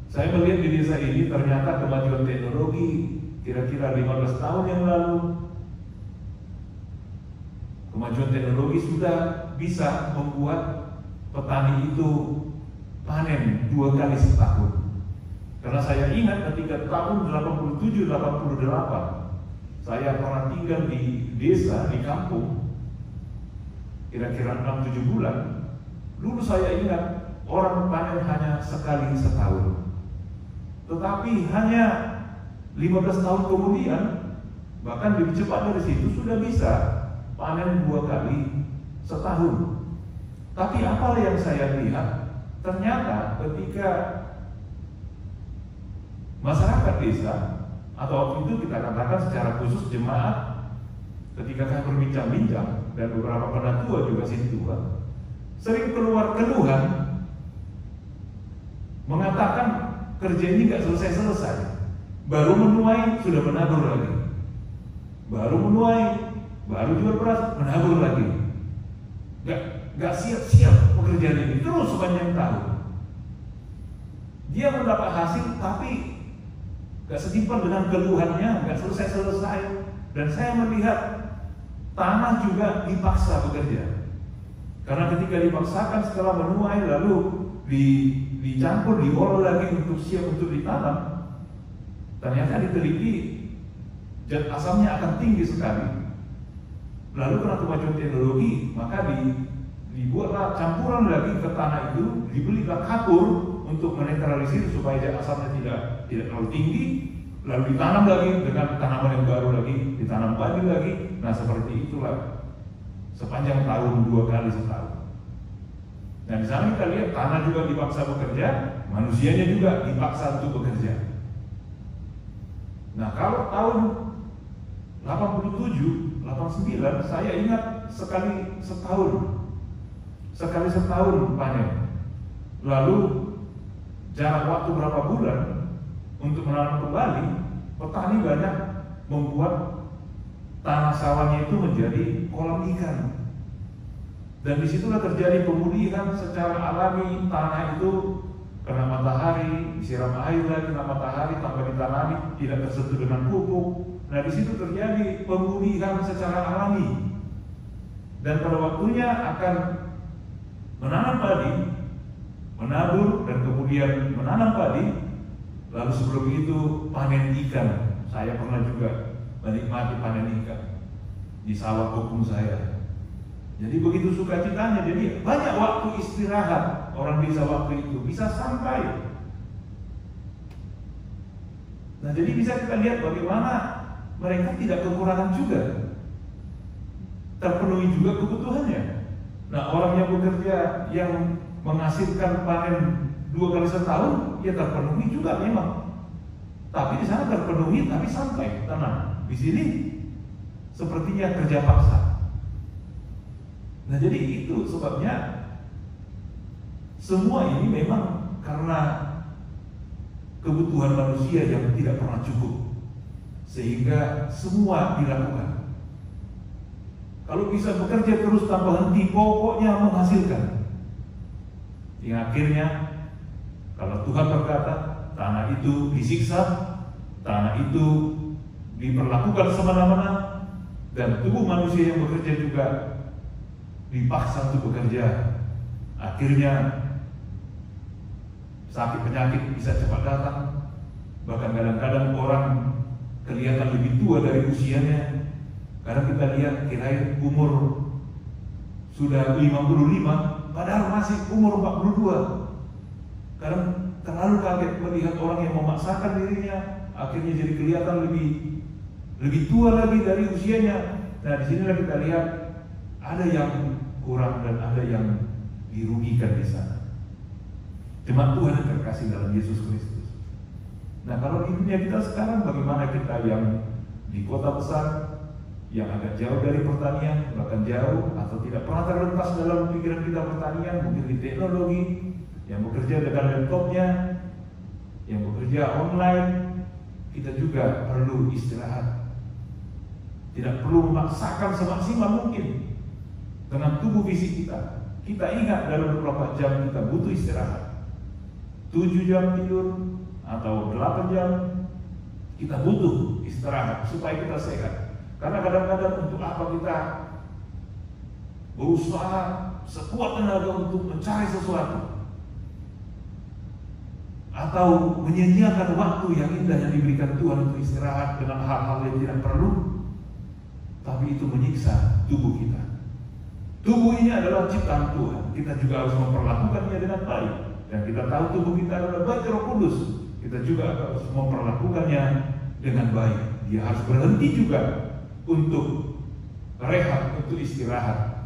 saya melihat di desa ini ternyata kemajuan teknologi kira-kira 15 tahun yang lalu. Kemajuan teknologi sudah bisa membuat petani itu panen 2 kali setahun. Karena saya ingat ketika tahun 87-88 saya pernah tinggal di desa, di kampung, kira-kira 6-7 bulan. Dulu saya ingat orang panen hanya sekali setahun. Tetapi hanya 15 tahun kemudian, bahkan lebih cepat dari situ, sudah bisa panen 2 kali setahun. Tapi apa yang saya lihat, ternyata ketika masyarakat desa, atau waktu itu kita katakan secara khusus jemaat, ketika kami berbincang-bincang, dan beberapa penatua juga sintua, sering keluar keluhan mengatakan kerja ini gak selesai-selesai, baru menuai sudah menabur lagi, baru menuai baru jual beras, menabur lagi. Gak siap-siap pekerjaan ini terus sepanjang tahun. Dia mendapat hasil tapi gak setimpal dengan keluhannya, gak selesai-selesai. Dan saya melihat tanah juga dipaksa bekerja. Karena ketika dipaksakan setelah menuai lalu dicampur, diolah lagi untuk siap untuk ditanam, ternyata diteliti zat asamnya akan tinggi sekali. Lalu karena kemajuan teknologi, maka dibuatlah campuran lagi ke tanah itu, dibelilah kapur untuk menetralisir supaya zat asamnya tidak terlalu tinggi, lalu ditanam lagi dengan tanaman yang baru lagi, ditanam lagi. Nah seperti itulah sepanjang tahun 2 kali setahun. Dan di sana kita lihat tanah juga dipaksa bekerja, manusianya juga dipaksa untuk bekerja. Nah kalau tahun 87, 89 saya ingat sekali setahun panen. Lalu jarak waktu berapa bulan untuk menanam kembali, petani banyak membuat tanah sawahnya itu menjadi kolam ikan. Dan disitulah terjadi pemulihan secara alami tanah itu. kena matahari, disiram air lagi, kena matahari, tanpa ditanami, tidak tersentuh dengan pupuk. Nah, di situ terjadi pemulihan secara alami. Dan pada waktunya akan menanam padi, menabur, dan kemudian menanam padi. Lalu sebelum itu panen ikan. Saya pernah juga menikmati panen ikan di sawah opung saya. Jadi begitu sukacitanya, jadi banyak waktu istirahat orang desa waktu itu, bisa santai. Nah, jadi bisa kita lihat bagaimana mereka tidak kekurangan juga, terpenuhi juga kebutuhannya. Nah, orang yang bekerja yang menghasilkan panen 2 kali setahun, ya terpenuhi juga memang. Tapi di sana terpenuhi, tapi santai, tenang. Di sini sepertinya kerja paksa. Nah, jadi itu sebabnya semua ini memang karena kebutuhan manusia yang tidak pernah cukup, sehingga semua dilakukan. Kalau bisa bekerja terus tanpa henti, pokoknya menghasilkan. Yang akhirnya kalau Tuhan berkata, tanah itu disiksa, tanah itu diperlakukan semena-mena, dan tubuh manusia yang bekerja juga dipaksa untuk bekerja. Akhirnya sakit penyakit bisa cepat datang. Bahkan kadang-kadang orang kelihatan lebih tua dari usianya. Kadang kita lihat kirain umur sudah 55, padahal masih umur 42. Kadang terlalu kaget melihat orang yang memaksakan dirinya, akhirnya jadi kelihatan lebih tua lagi dari usianya. Nah, di sinilah kita lihat ada yang kurang dan ada yang dirugikan di sana. Jemaat Tuhan yang terkasih dalam Yesus Kristus. Nah, kalau di dunia kita sekarang, bagaimana kita yang di kota besar, yang agak jauh dari pertanian, bahkan jauh atau tidak pernah terlintas dalam pikiran kita pertanian, mungkin di teknologi, yang bekerja dengan laptopnya, yang bekerja online, kita juga perlu istirahat. Tidak perlu memaksakan semaksimal mungkin dengan tubuh fisik kita. Kita ingat dalam beberapa jam kita butuh istirahat. 7 jam tidur atau 8 jam kita butuh istirahat supaya kita sehat. Karena kadang-kadang untuk apa kita berusaha sekuat tenaga untuk mencari sesuatu, atau menyia-nyiakan waktu yang indah yang diberikan Tuhan untuk istirahat dengan hal-hal yang tidak perlu, tapi itu menyiksa tubuh kita. Tubuh ini adalah ciptaan Tuhan. Kita juga harus memperlakukannya dengan baik. Dan kita tahu tubuh kita adalah bait Roh Kudus. Kita juga harus memperlakukannya dengan baik. Dia harus berhenti juga untuk rehat, untuk istirahat.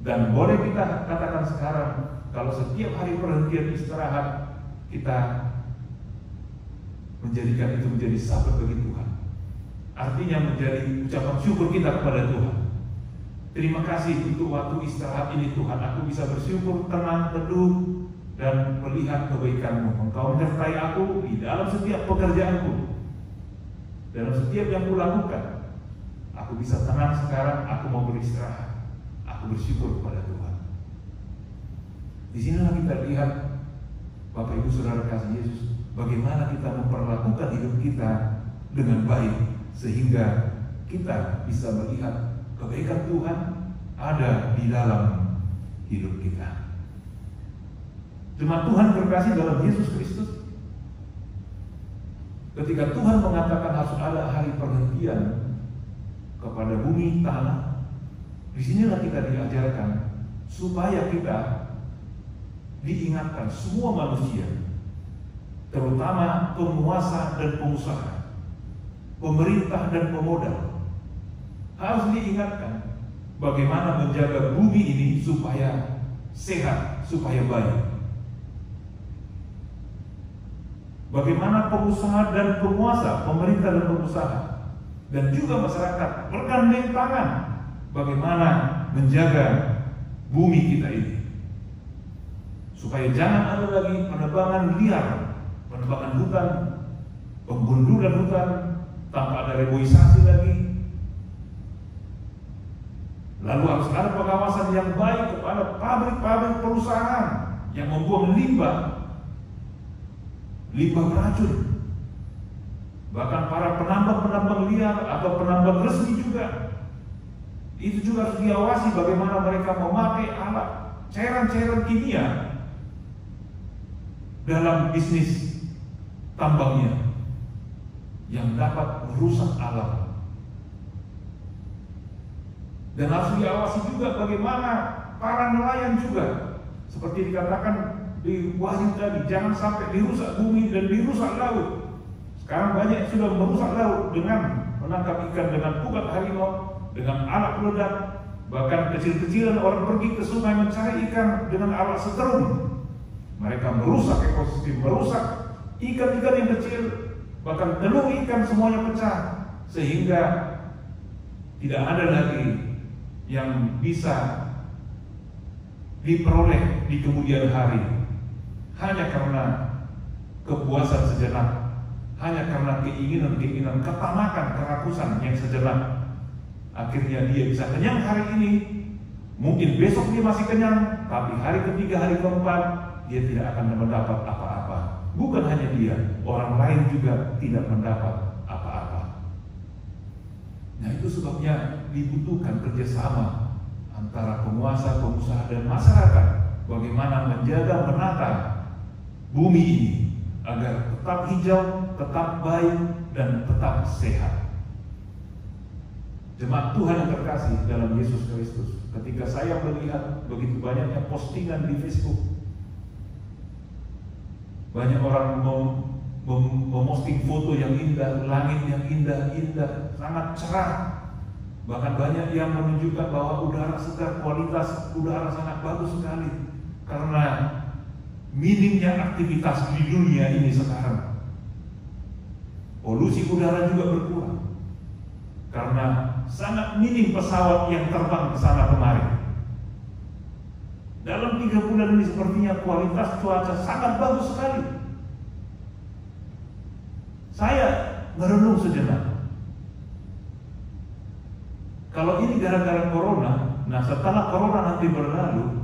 Dan boleh kita katakan sekarang, kalau setiap hari perhentian istirahat, kita menjadikan itu menjadi sabat bagi Tuhan. Artinya menjadi ucapan syukur kita kepada Tuhan. Terima kasih untuk waktu istirahat ini Tuhan. Aku bisa bersyukur, tenang, teduh, dan melihat kebaikan-Mu. Engkau menyertai aku di dalam setiap pekerjaanku, dalam setiap yang kulakukan. Aku bisa tenang sekarang. Aku mau beristirahat. Aku bersyukur kepada Tuhan. Di sinilah kita lihat, Bapak Ibu Saudara kasih Yesus, bagaimana kita memperlakukan hidup kita dengan baik, sehingga kita bisa melihat kebaikan Tuhan ada di dalam hidup kita. Jemaat Tuhan terkasih dalam Yesus Kristus, ketika Tuhan mengatakan harus ada hari perhentian kepada bumi tanah, disinilah kita diajarkan supaya kita diingatkan semua manusia, terutama penguasa dan pengusaha, pemerintah dan pemodal, harus diingatkan bagaimana menjaga bumi ini supaya sehat, supaya baik. Bagaimana pengusaha dan penguasa, pemerintah dan pengusaha, dan juga masyarakat bergandeng tangan bagaimana menjaga bumi kita ini, supaya jangan ada lagi penebangan liar, penebangan hutan, penggundulan hutan tanpa ada reboisasi lagi. Lalu harus ada pengawasan yang baik kepada pabrik-pabrik perusahaan yang membuang limbah limbah beracun. Bahkan para penambang-penambang liar atau penambang resmi juga, itu juga harus diawasi bagaimana mereka memakai alat cairan-cairan kimia dalam bisnis tambangnya yang dapat merusak alam. Dan harus diawasi juga bagaimana para nelayan juga, seperti dikatakan di Wahyu tadi, jangan sampai dirusak bumi dan dirusak laut. Sekarang banyak yang sudah merusak laut dengan menangkap ikan dengan pukat harimau, dengan alat peledak. Bahkan kecil-kecilan orang pergi ke sungai mencari ikan dengan alat setrum. Mereka merusak ekosistem, merusak ikan-ikan yang kecil, bahkan telur ikan semuanya pecah, sehingga tidak ada lagi yang bisa diperoleh di kemudian hari, hanya karena kepuasan sejenak, hanya karena keinginan-keinginan, ketamakan, kerakusan yang sejenak. Akhirnya dia bisa kenyang hari ini, mungkin besok dia masih kenyang, tapi hari ketiga, hari keempat dia tidak akan mendapat apa-apa. Bukan hanya dia, orang lain juga tidak mendapat apa-apa. Nah, itu sebabnya dibutuhkan kerjasama antara penguasa, pengusaha, dan masyarakat. Bagaimana menjaga, menata bumi ini agar tetap hijau, tetap baik, dan tetap sehat. Jemaat Tuhan yang terkasih dalam Yesus Kristus, ketika saya melihat begitu banyaknya postingan di Facebook, banyak orang memposting foto yang indah, langit yang indah, sangat cerah. Bahkan banyak yang menunjukkan bahwa udara segar, kualitas udara sangat bagus sekali. Karena minimnya aktivitas di dunia ini sekarang, polusi udara juga berkurang. Karena sangat minim pesawat yang terbang ke sana kemari. Dalam 3 bulan ini sepertinya kualitas cuaca sangat bagus sekali. Saya merenung sejenak. Kalau ini gara-gara corona, nah setelah corona nanti berlalu,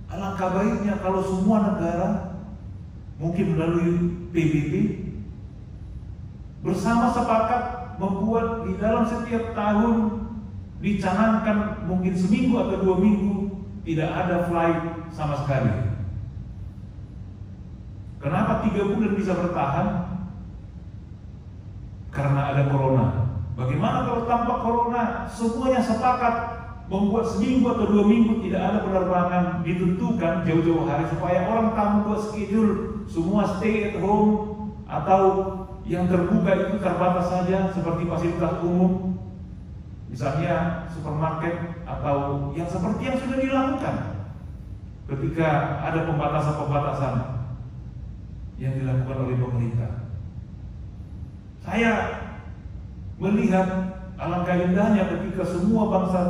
alangkah baiknya kalau semua negara mungkin melalui PBB bersama sepakat membuat di dalam setiap tahun dicanangkan mungkin seminggu atau 2 minggu tidak ada flight sama sekali. Kenapa 3 bulan bisa bertahan? Karena ada corona. Bagaimana kalau tanpa corona semuanya sepakat membuat seminggu atau 2 minggu tidak ada penerbangan, ditentukan jauh-jauh hari supaya orang tamu buat schedule semua stay at home, atau yang terbuka itu terbatas saja seperti fasilitas umum, misalnya supermarket, atau yang seperti yang sudah dilakukan ketika ada pembatasan-pembatasan yang dilakukan oleh pemerintah. Saya melihat alangkah indahnya ketika semua bangsa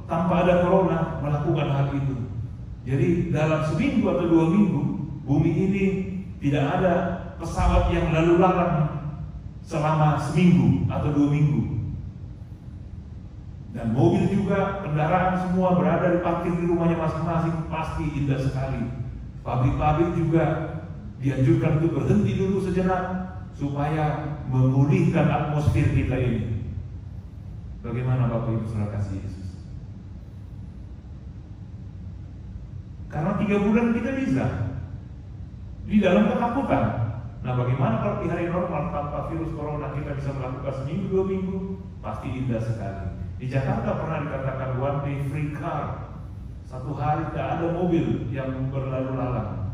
tanpa ada corona melakukan hal itu. Jadi dalam seminggu atau 2 minggu bumi ini tidak ada pesawat yang lalu lalang selama seminggu atau 2 minggu. Dan mobil juga, kendaraan semua berada di parkir di rumahnya masing-masing, pasti indah sekali. Pabrik-pabrik juga dianjurkan untuk berhenti dulu sejenak supaya memulihkan atmosfer kita ini. Bagaimana Bapak Ibu Saudara kasih Yesus? Karena 3 bulan kita bisa di dalam ketakutan. Nah, bagaimana kalau di hari normal tanpa virus corona kita bisa melakukan seminggu 2 minggu? Pasti indah sekali. Di Jakarta pernah dikatakan one day free car. 1 hari tidak ada mobil yang berlalu lalang.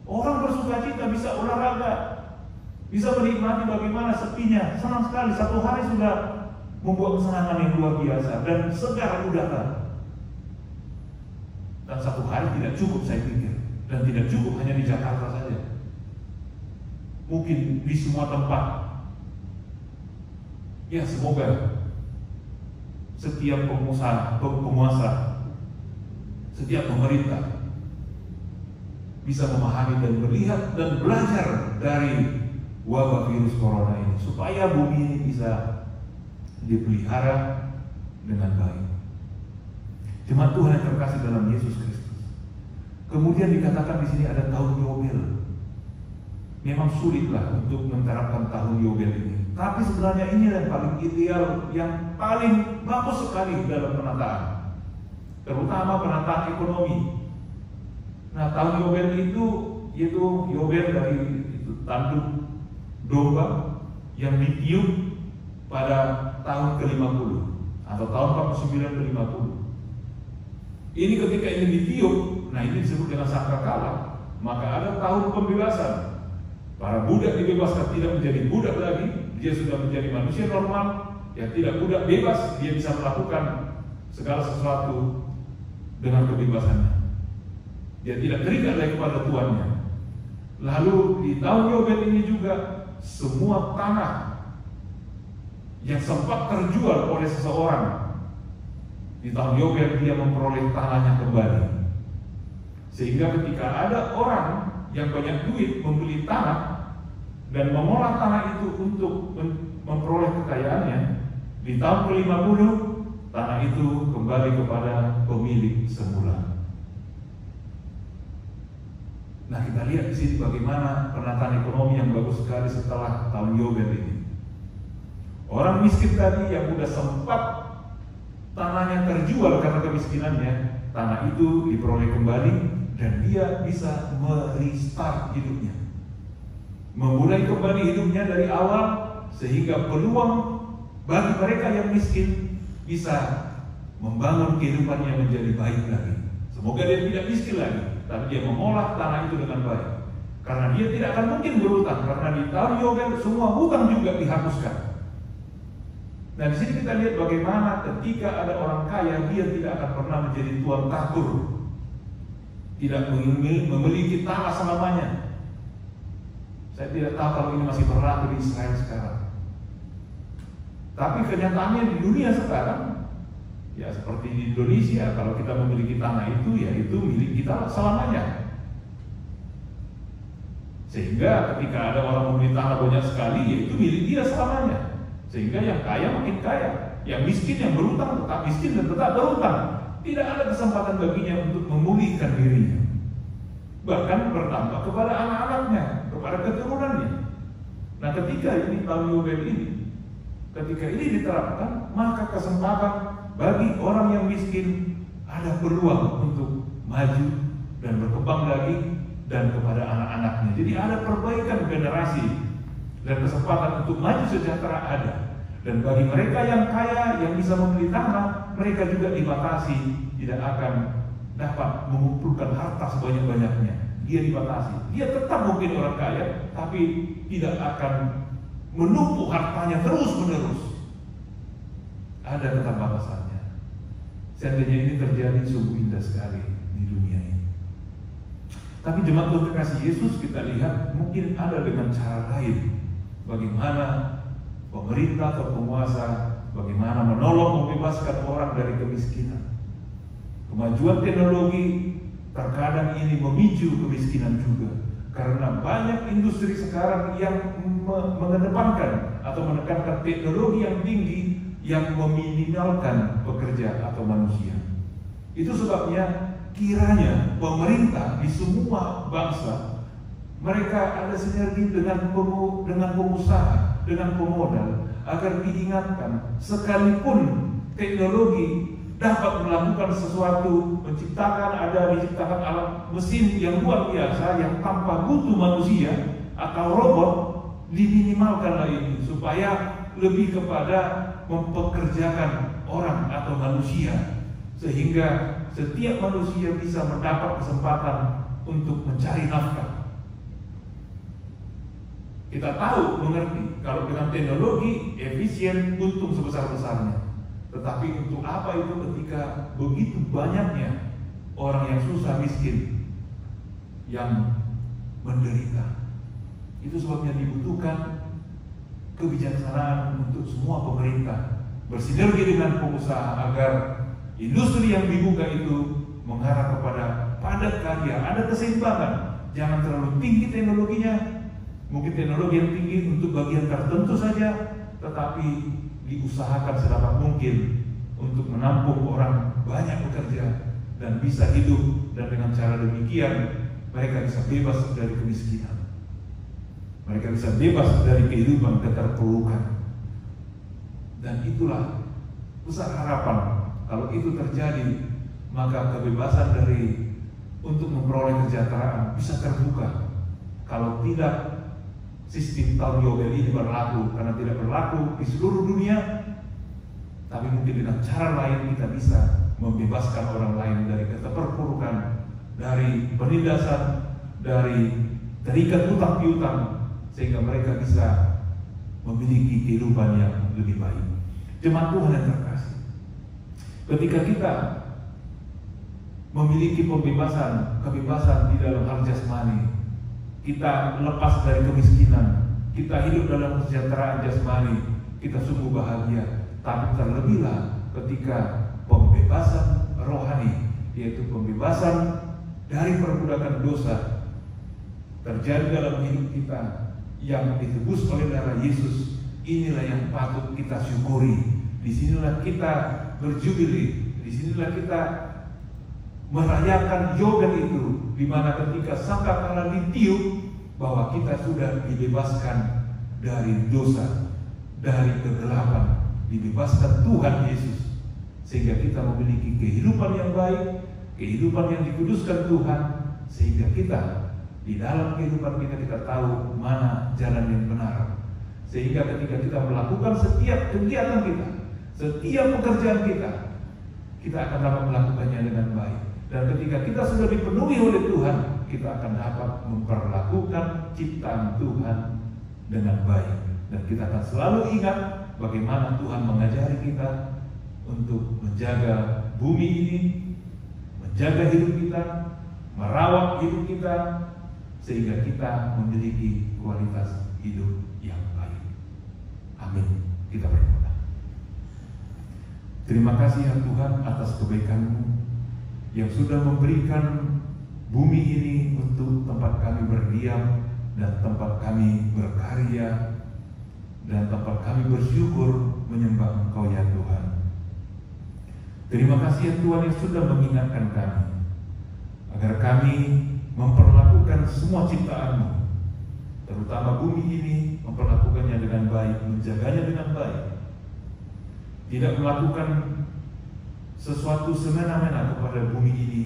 Orang bersuka cita, bisa olahraga, bisa menikmati bagaimana sepinya. Senang sekali, 1 hari sudah membuat kesenangan yang luar biasa dan segar udara. Dan 1 hari tidak cukup saya pikir, dan tidak cukup hanya di Jakarta saja. Mungkin di semua tempat. Ya, semoga setiap penguasa, setiap pemerintah bisa memahami dan melihat dan belajar dari wabah virus corona ini, supaya bumi ini bisa dipelihara dengan baik. Jemaat Tuhan yang terkasih dalam Yesus Kristus, Kemudian dikatakan di sini ada tahun Yobel. Memang sulitlah untuk menerapkan tahun Yobel ini. Tapi sebenarnya ini yang paling ideal, yang paling bagus sekali dalam penataan, terutama penataan ekonomi. Nah, tahun Yobel itu yaitu Yobel dari itu tanduk domba yang ditiup pada tahun ke-50 atau tahun 49 ke-50. Ini ketika ini ditiup, nah ini disebut dengan sangkakala, maka ada tahun pembebasan. Para budak dibebaskan, tidak menjadi budak lagi, dia sudah menjadi manusia normal, yang tidak budak bebas, dia bisa melakukan segala sesuatu dengan kebebasannya. Dia tidak terikat lagi kepada tuannya. Lalu di tahun Yobel ini juga semua tanah yang sempat terjual oleh seseorang, di tahun Yobel dia memperoleh tanahnya kembali. Sehingga ketika ada orang yang banyak duit membeli tanah dan mengolah tanah itu untuk memperoleh kekayaannya, di tahun ke-50 tanah itu kembali kepada pemilik semula. Nah, kita lihat di sini bagaimana penataan ekonomi yang bagus sekali setelah tahun Yobel ini. Orang miskin tadi yang sudah sempat tanahnya terjual karena kemiskinannya, tanah itu diperoleh kembali dan dia bisa merestart hidupnya, memulai kembali hidupnya dari awal, sehingga peluang bagi mereka yang miskin bisa membangun kehidupannya menjadi baik lagi. Semoga dia tidak miskin lagi, tapi dia mengolah tanah itu dengan baik. Karena dia tidak akan mungkin berutang, karena di tahun Yobel semua hutang juga dihapuskan. Nah, di sini kita lihat bagaimana ketika ada orang kaya, dia tidak akan pernah menjadi tuan takur, tidak memiliki tanah selamanya. Saya tidak tahu kalau ini masih berlaku di Israel sekarang. Tapi kenyataannya di dunia sekarang, ya seperti di Indonesia, kalau kita memiliki tanah itu, ya itu milik kita selamanya. Sehingga ketika ada orang membeli tanah banyak sekali, ya itu milik dia selamanya. Sehingga yang kaya makin kaya, yang miskin yang berutang tetap miskin dan tetap berutang. Tidak ada kesempatan baginya untuk memulihkan dirinya, bahkan bertambah kepada anak-anaknya, kepada keturunannya. Nah, ketika ini tahun Yobel ini, ketika ini diterapkan, maka kesempatan bagi orang yang miskin ada peluang untuk maju dan berkembang lagi, dan kepada anak-anaknya. Jadi ada perbaikan generasi dan kesempatan untuk maju sejahtera ada. Dan bagi mereka yang kaya, yang bisa membeli tanah, mereka juga dibatasi, tidak akan dapat mengumpulkan harta sebanyak-banyaknya. Dia dibatasi. Dia tetap mungkin orang kaya, tapi tidak akan menumpuk hartanya terus-menerus. Ada keterbatasannya. Seandainya ini terjadi, sungguh indah sekali di dunia ini. Tapi jemaat Tuhan kekasih Yesus, kita lihat mungkin ada dengan cara lain. Bagaimana pemerintah atau penguasa, bagaimana menolong membebaskan orang dari kemiskinan. Kemajuan teknologi terkadang ini memicu kemiskinan juga, karena banyak industri sekarang yang mengedepankan atau menekankan teknologi yang tinggi yang meminimalkan pekerja atau manusia. Itu sebabnya kiranya pemerintah di semua bangsa, mereka ada sinergi dengan pengusaha, dengan pemodal, agar diingatkan sekalipun teknologi dapat melakukan sesuatu, diciptakan alat mesin yang luar biasa yang tanpa butuh manusia atau robot, diminimalkanlah ini supaya lebih kepada mempekerjakan orang atau manusia, sehingga setiap manusia bisa mendapat kesempatan untuk mencari nafkah. Kita tahu, mengerti, kalau dengan teknologi efisien, untung sebesar-besarnya. Tetapi untuk apa itu ketika begitu banyaknya orang yang susah miskin, yang menderita? Itu sebabnya dibutuhkan kebijaksanaan untuk semua pemerintah bersinergi dengan pengusaha agar industri yang dibuka itu mengarah kepada padat karya, ada keseimbangan. Jangan terlalu tinggi teknologinya, mungkin teknologi yang tinggi untuk bagian tertentu saja, tetapi diusahakan sedapat mungkin untuk menampung orang banyak bekerja dan bisa hidup dan dengan cara demikian mereka bisa bebas dari kemiskinan. Mereka bisa bebas dari kehidupan keterpurukan. Dan itulah besar harapan. Kalau itu terjadi, maka kebebasan dari untuk memperoleh kesejahteraan bisa terbuka. Kalau tidak, sistem tahun Yobel ini berlaku karena tidak berlaku di seluruh dunia. Tapi mungkin dengan cara lain kita bisa membebaskan orang lain dari keterpurukan, dari penindasan, dari terikat hutang piutang, sehingga mereka bisa memiliki kehidupan yang lebih baik. Jemaat Tuhan yang terkasih, ketika kita memiliki kebebasan di dalam hal jasmani, kita lepas dari kemiskinan, kita hidup dalam kesejahteraan jasmani, kita sungguh bahagia. Tapi terlebihlah ketika pembebasan rohani, yaitu pembebasan dari perbudakan dosa, terjadi dalam hidup kita yang ditebus oleh darah Yesus. Inilah yang patut kita syukuri. Disinilah kita berjubili. Disinilah kita merayakan Yobel itu, di mana ketika sangkakala ditiup bahwa kita sudah dibebaskan dari dosa, dari kegelapan, dibebaskan Tuhan Yesus, sehingga kita memiliki kehidupan yang baik, kehidupan yang dikuduskan Tuhan, sehingga kita di dalam kehidupan kita tahu mana jalan yang benar. Sehingga ketika kita melakukan setiap kegiatan kita, setiap pekerjaan kita akan dapat melakukannya dengan baik. Dan ketika kita sudah dipenuhi oleh Tuhan, kita akan dapat memperlakukan ciptaan Tuhan dengan baik. Dan kita akan selalu ingat bagaimana Tuhan mengajari kita untuk menjaga bumi ini, menjaga hidup kita, merawat hidup kita, sehingga kita memiliki kualitas hidup yang baik. Amin. Kita berdoa. Terima kasih ya Tuhan atas kebaikan-Mu yang sudah memberikan bumi ini untuk tempat kami berdiam dan tempat kami berkarya dan tempat kami bersyukur menyembah Engkau ya Tuhan. Terima kasih ya Tuhan yang sudah mengingatkan kami agar kami memperlakukan semua ciptaan-Mu, terutama bumi ini, memperlakukannya dengan baik, menjaganya dengan baik, tidak melakukan sesuatu semena-mena kepada bumi ini,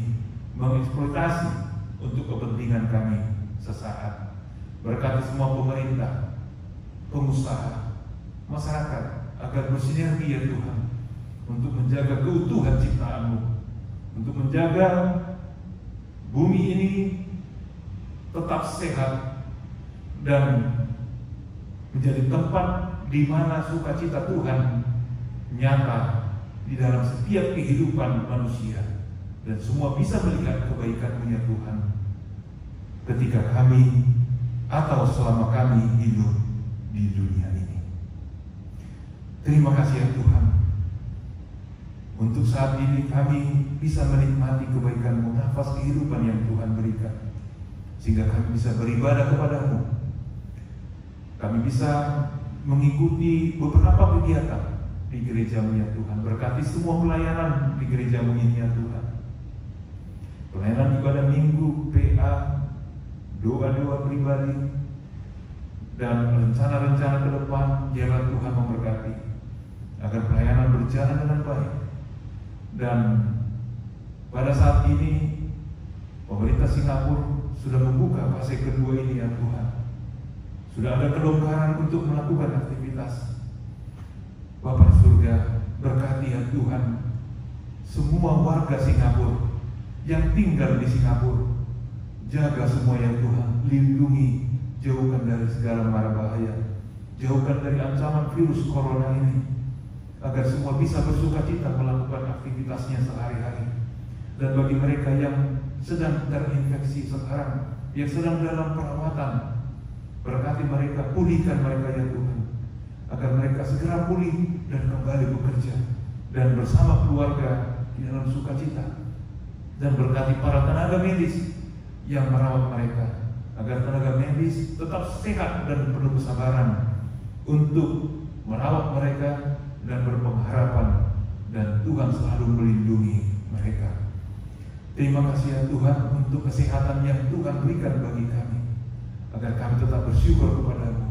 mengeksploitasi untuk kepentingan kami sesaat. Berkati semua pemerintah, pengusaha, masyarakat agar bersinergi ya Tuhan untuk menjaga keutuhan ciptaan-Mu, untuk menjaga bumi ini tetap sehat dan menjadi tempat di mana sukacita Tuhan nyata di dalam setiap kehidupan manusia, dan semua bisa melihat kebaikan-Mu ya Tuhan ketika kami atau selama kami hidup di dunia ini. Terima kasih ya Tuhan, untuk saat ini kami bisa menikmati kebaikan-Mu, nafas kehidupan yang Tuhan berikan, sehingga kami bisa beribadah kepada-Mu. Kami bisa mengikuti beberapa kegiatan di gereja-Mu ya Tuhan. Berkati semua pelayanan di gereja-Mu ini ya Tuhan. Pelayanan ibadah minggu, PA, doa-doa pribadi, dan rencana-rencana ke depan, biarlah Tuhan memberkati agar pelayanan berjalan dengan baik. Dan pada saat ini pemerintah Singapura sudah membuka fase kedua ini ya Tuhan. Sudah ada kelonggaran untuk melakukan aktivitas. Bapa surga, berkati ya Tuhan semua warga Singapura yang tinggal di Singapura. Jaga semua ya Tuhan, lindungi, jauhkan dari segala mara bahaya, jauhkan dari ancaman virus corona ini, agar semua bisa bersukacita melakukan aktivitasnya sehari-hari. Dan bagi mereka yang sedang terinfeksi sekarang, yang sedang dalam perawatan, berkati mereka, pulihkan mereka ya Tuhan, agar mereka segera pulih dan kembali bekerja dan bersama keluarga di dalam sukacita. Dan berkati para tenaga medis yang merawat mereka, agar tenaga medis tetap sehat dan penuh kesabaran untuk merawat mereka dan berpengharapan, dan Tuhan selalu melindungi mereka. Terima kasih ya Tuhan untuk kesehatan yang Tuhan berikan bagi kami, agar kami tetap bersyukur kepada-Mu.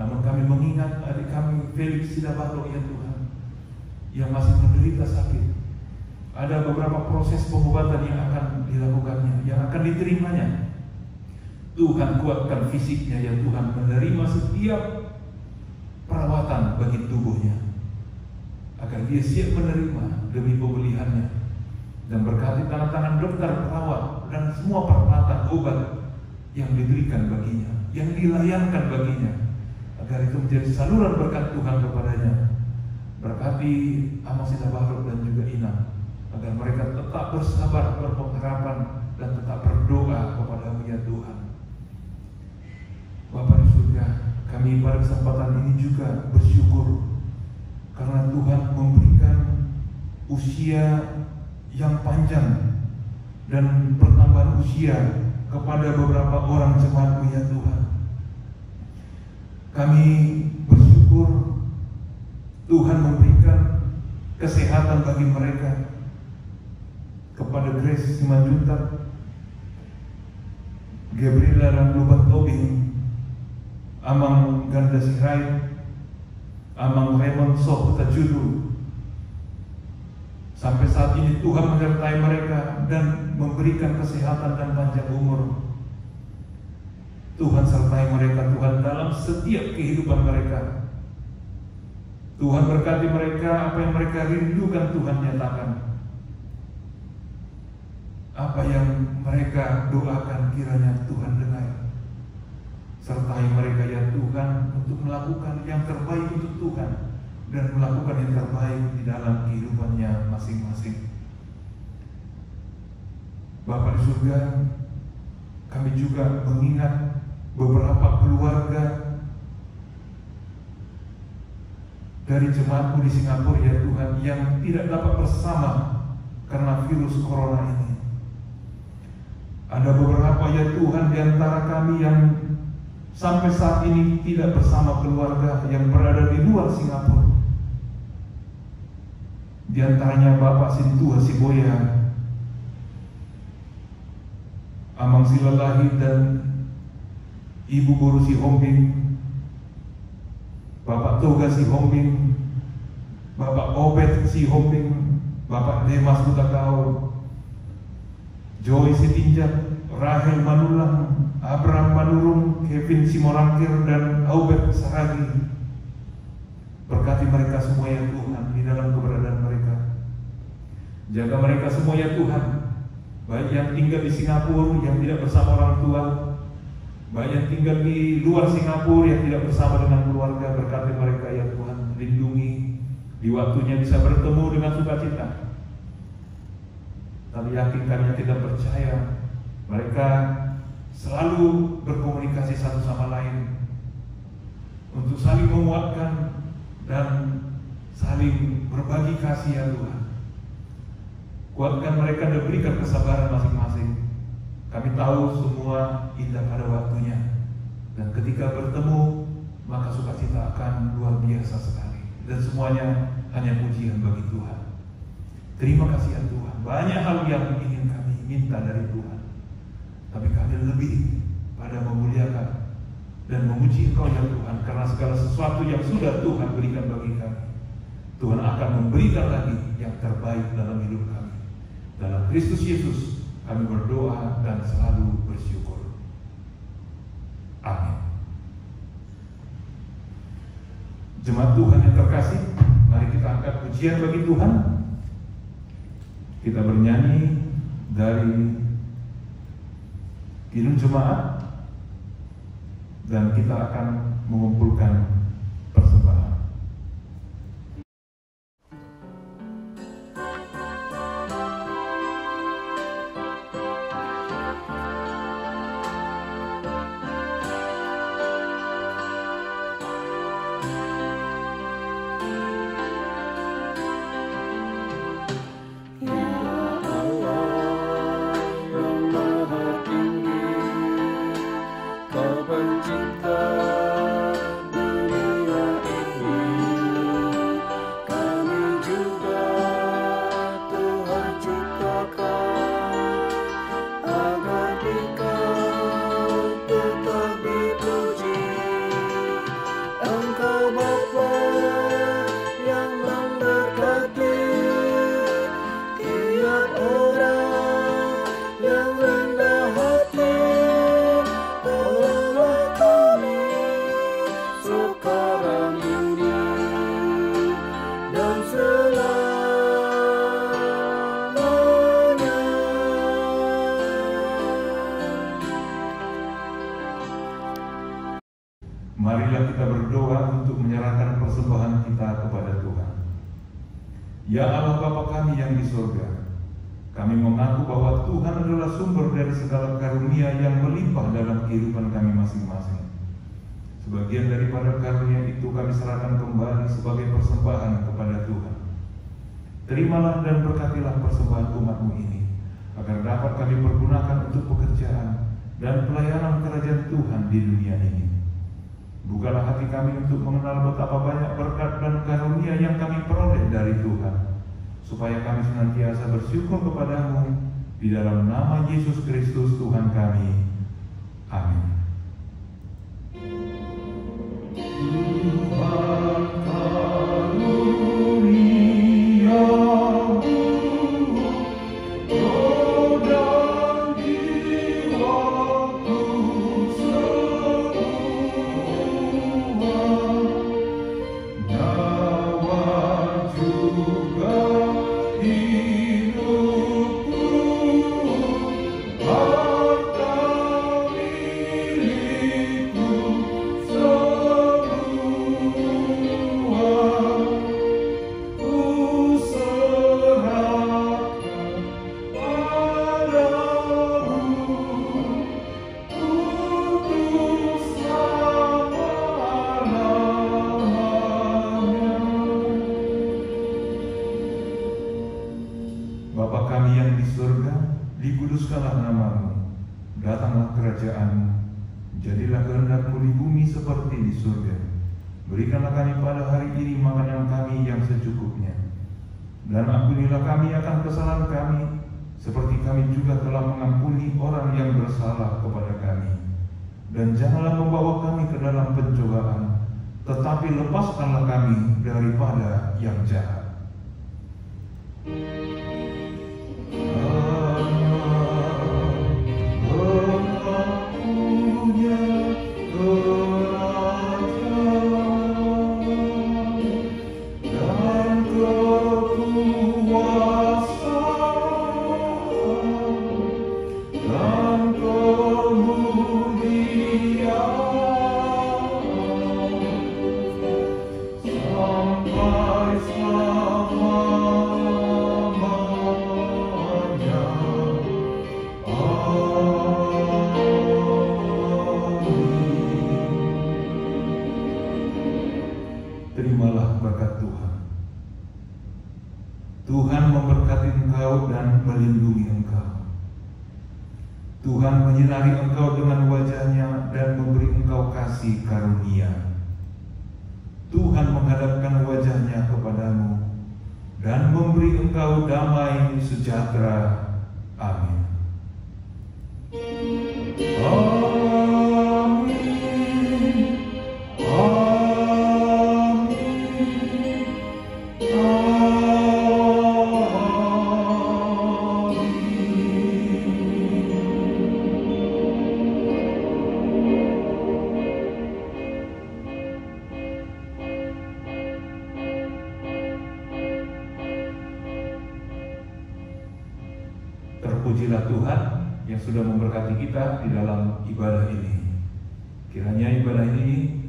Namun kami mengingat adik kami Felix Sidabato ya Tuhan, yang masih menderita sakit. Ada beberapa proses pengobatan yang akan dilakukannya, yang akan diterimanya. Tuhan kuatkan fisiknya ya Tuhan, menerima setiap perawatan bagi tubuhnya, agar dia siap menerima demi pemulihannya. Dan berkati tangan-tangan dokter, perawat, dan semua peralatan obat yang diberikan baginya, yang dilayankan baginya, agar itu menjadi saluran berkat Tuhan kepadanya. Berkati Amos Sidabato dan juga Ina, agar mereka tetap bersabar, berpengharapan, dan tetap berdoa kepada-Mu ya Tuhan. Bapa di surga, kami pada kesempatan ini juga bersyukur karena Tuhan memberikan usia yang panjang dan pertambahan usia kepada beberapa orang jemaat-Mu ya Tuhan. Kami bersyukur Tuhan memberikan kesehatan bagi mereka, kepada Grace Simanjuntak, Gabriela Randuban Tobing, Amang Ganda Sirai, Amang Raymond Sohuta Judu. Sampai saat ini Tuhan menyertai mereka dan memberikan kesehatan dan panjang umur. Tuhan sertai mereka, Tuhan, dalam setiap kehidupan mereka. Tuhan berkati mereka, apa yang mereka rindukan Tuhan nyatakan. Apa yang mereka doakan kiranya Tuhan dengar. Sertai mereka ya Tuhan untuk melakukan yang terbaik untuk Tuhan dan melakukan yang terbaik di dalam kehidupannya masing-masing. Bapa di surga, kami juga mengingat beberapa keluarga dari jemaat-Mu di Singapura ya Tuhan, yang tidak dapat bersama karena virus corona ini. Ada beberapa ya Tuhan di antara kami yang sampai saat ini tidak bersama keluarga yang berada di luar Singapura. Di antaranya Bapak Sintua Siboya, Amang Silalahi dan Ibu Guru Si Hombing, Bapak Toga Si Hombing, Bapak Obed Si Hombing, Bapak Demas Kutakau, Joy Sitinjak, Rahel Manulang, Abraham Manurung, Kevin Simorangkir, dan Aubert Saragi. Berkati mereka semua ya Tuhan di dalam keberadaan mereka. Jaga mereka semua ya Tuhan, baik yang tinggal di Singapura yang tidak bersama orang tua, baik yang tinggal di luar Singapura yang tidak bersama dengan keluarga. Berkati mereka ya Tuhan, lindungi di waktunya bisa bertemu dengan sukacita. Tapi yakinkan, kita percaya mereka selalu berkomunikasi satu sama lain untuk saling menguatkan dan saling berbagi kasih ya Tuhan. Kuatkan mereka dan berikan kesabaran masing-masing. Kami tahu semua indah pada waktunya, dan ketika bertemu maka sukacita akan luar biasa sekali, dan semuanya hanya pujian bagi Tuhan. Terima kasih ya Tuhan. Banyak hal yang ingin kami minta dari Tuhan, tapi kami lebih pada memuliakan dan memuji Engkau ya Tuhan, karena segala sesuatu yang sudah Tuhan berikan bagi kami, Tuhan akan memberikan lagi yang terbaik dalam hidup kami. Dalam Kristus Yesus kami berdoa dan selalu bersyukur. Amin. Jemaat Tuhan yang terkasih, mari kita angkat pujian bagi Tuhan. Kita bernyanyi dari Kidung Jemaat, dan kita akan mengumpulkan persembahan. Kau pencipta berdoa untuk menyerahkan persembahan kita kepada Tuhan. Ya Allah Bapa kami yang di surga, kami mengaku bahwa Tuhan adalah sumber dari segala karunia yang melimpah dalam kehidupan kami masing-masing. Sebagian daripada karunia itu kami serahkan kembali sebagai persembahan kepada Tuhan. Terimalah dan berkatilah persembahan umat-Mu ini, agar dapat kami pergunakan untuk pekerjaan dan pelayanan kerajaan Tuhan di dunia ini. Bukalah hati kami untuk mengenal betapa banyak berkat dan karunia yang kami peroleh dari Tuhan, supaya kami senantiasa bersyukur kepada-Mu di dalam nama Yesus Kristus Tuhan kami. Amin. Tuhan karuniamu, roh dan jiwaku semua, nyawa juga hidupku, harta milikku semua, ku serahkan padamu untuk selama-lamanya. Bapa kami yang di surga, dikuduskanlah nama-Mu, datanglah kerajaan-Mu, jadilah kehendak-Mu di bumi seperti di surga. Berikanlah kami pada hari ini makanan kami yang secukupnya, dan ampunilah kami akan kesalahan kami, seperti kami juga telah mengampuni orang yang bersalah kepada kami. Dan janganlah membawa kami ke dalam pencobaan, tetapi lepaskanlah kami daripada yang jahat. Terimalah berkat Tuhan. Tuhan memberkati engkau dan melindungi engkau. Tuhan menyinari engkau dengan wajah-Nya dan memberi engkau kasih karunia. Tuhan menghadapkan wajah-Nya kepadamu dan memberi engkau damai sejahtera. Amin. Terpujilah Tuhan yang sudah memberkati kita di dalam ibadah ini. Kiranya ibadah ini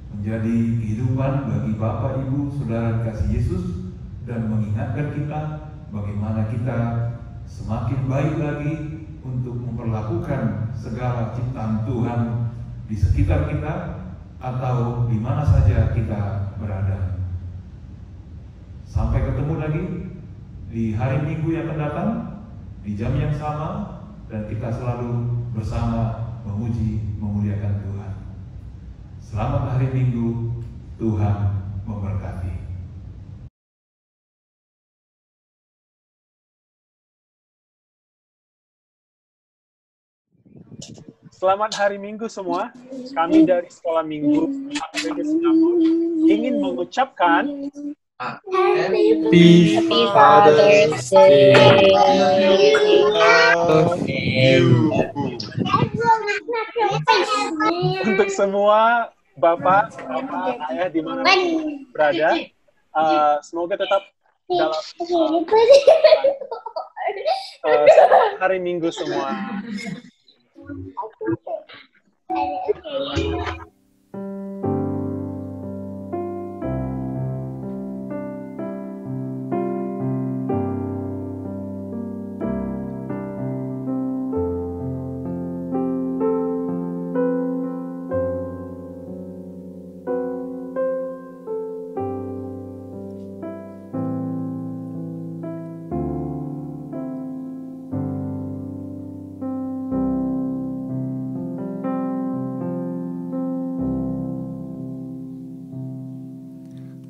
menjadi kehidupan bagi Bapak, Ibu, Saudara kasih Yesus, dan mengingatkan kita bagaimana kita semakin baik lagi untuk memperlakukan segala ciptaan Tuhan di sekitar kita atau di mana saja kita berada. Sampai ketemu lagi di hari Minggu yang akan datang, di jam yang sama, dan kita selalu bersama memuji, memuliakan Tuhan. Selamat hari Minggu, Tuhan memberkati. Selamat hari Minggu semua. Kami dari Sekolah Minggu APB Singapura ingin mengucapkan Happy Father's Day. Untuk semua bapak, ayah di mana berada, semoga tetap dalam selamat hari Minggu semua.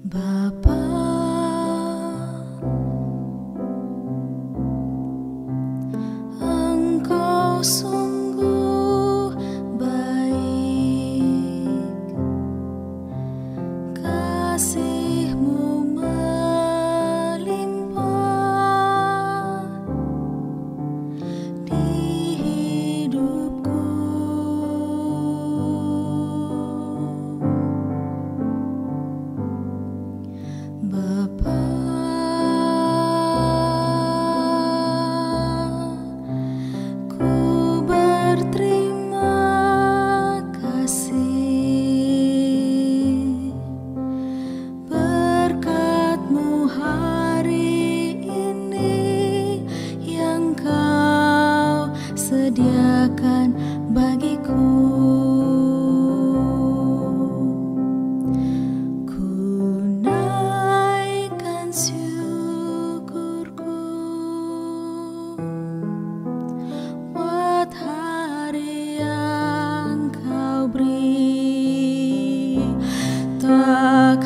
Bapa, Engkau sungguh baik, kasih-Mu melimpah di hidupku. Bapa, ku berterima kasih berkat-Mu hari ini yang Kau sediakan bagiku. Ku naikkan syukurku buat hari yang Kau beri. Tak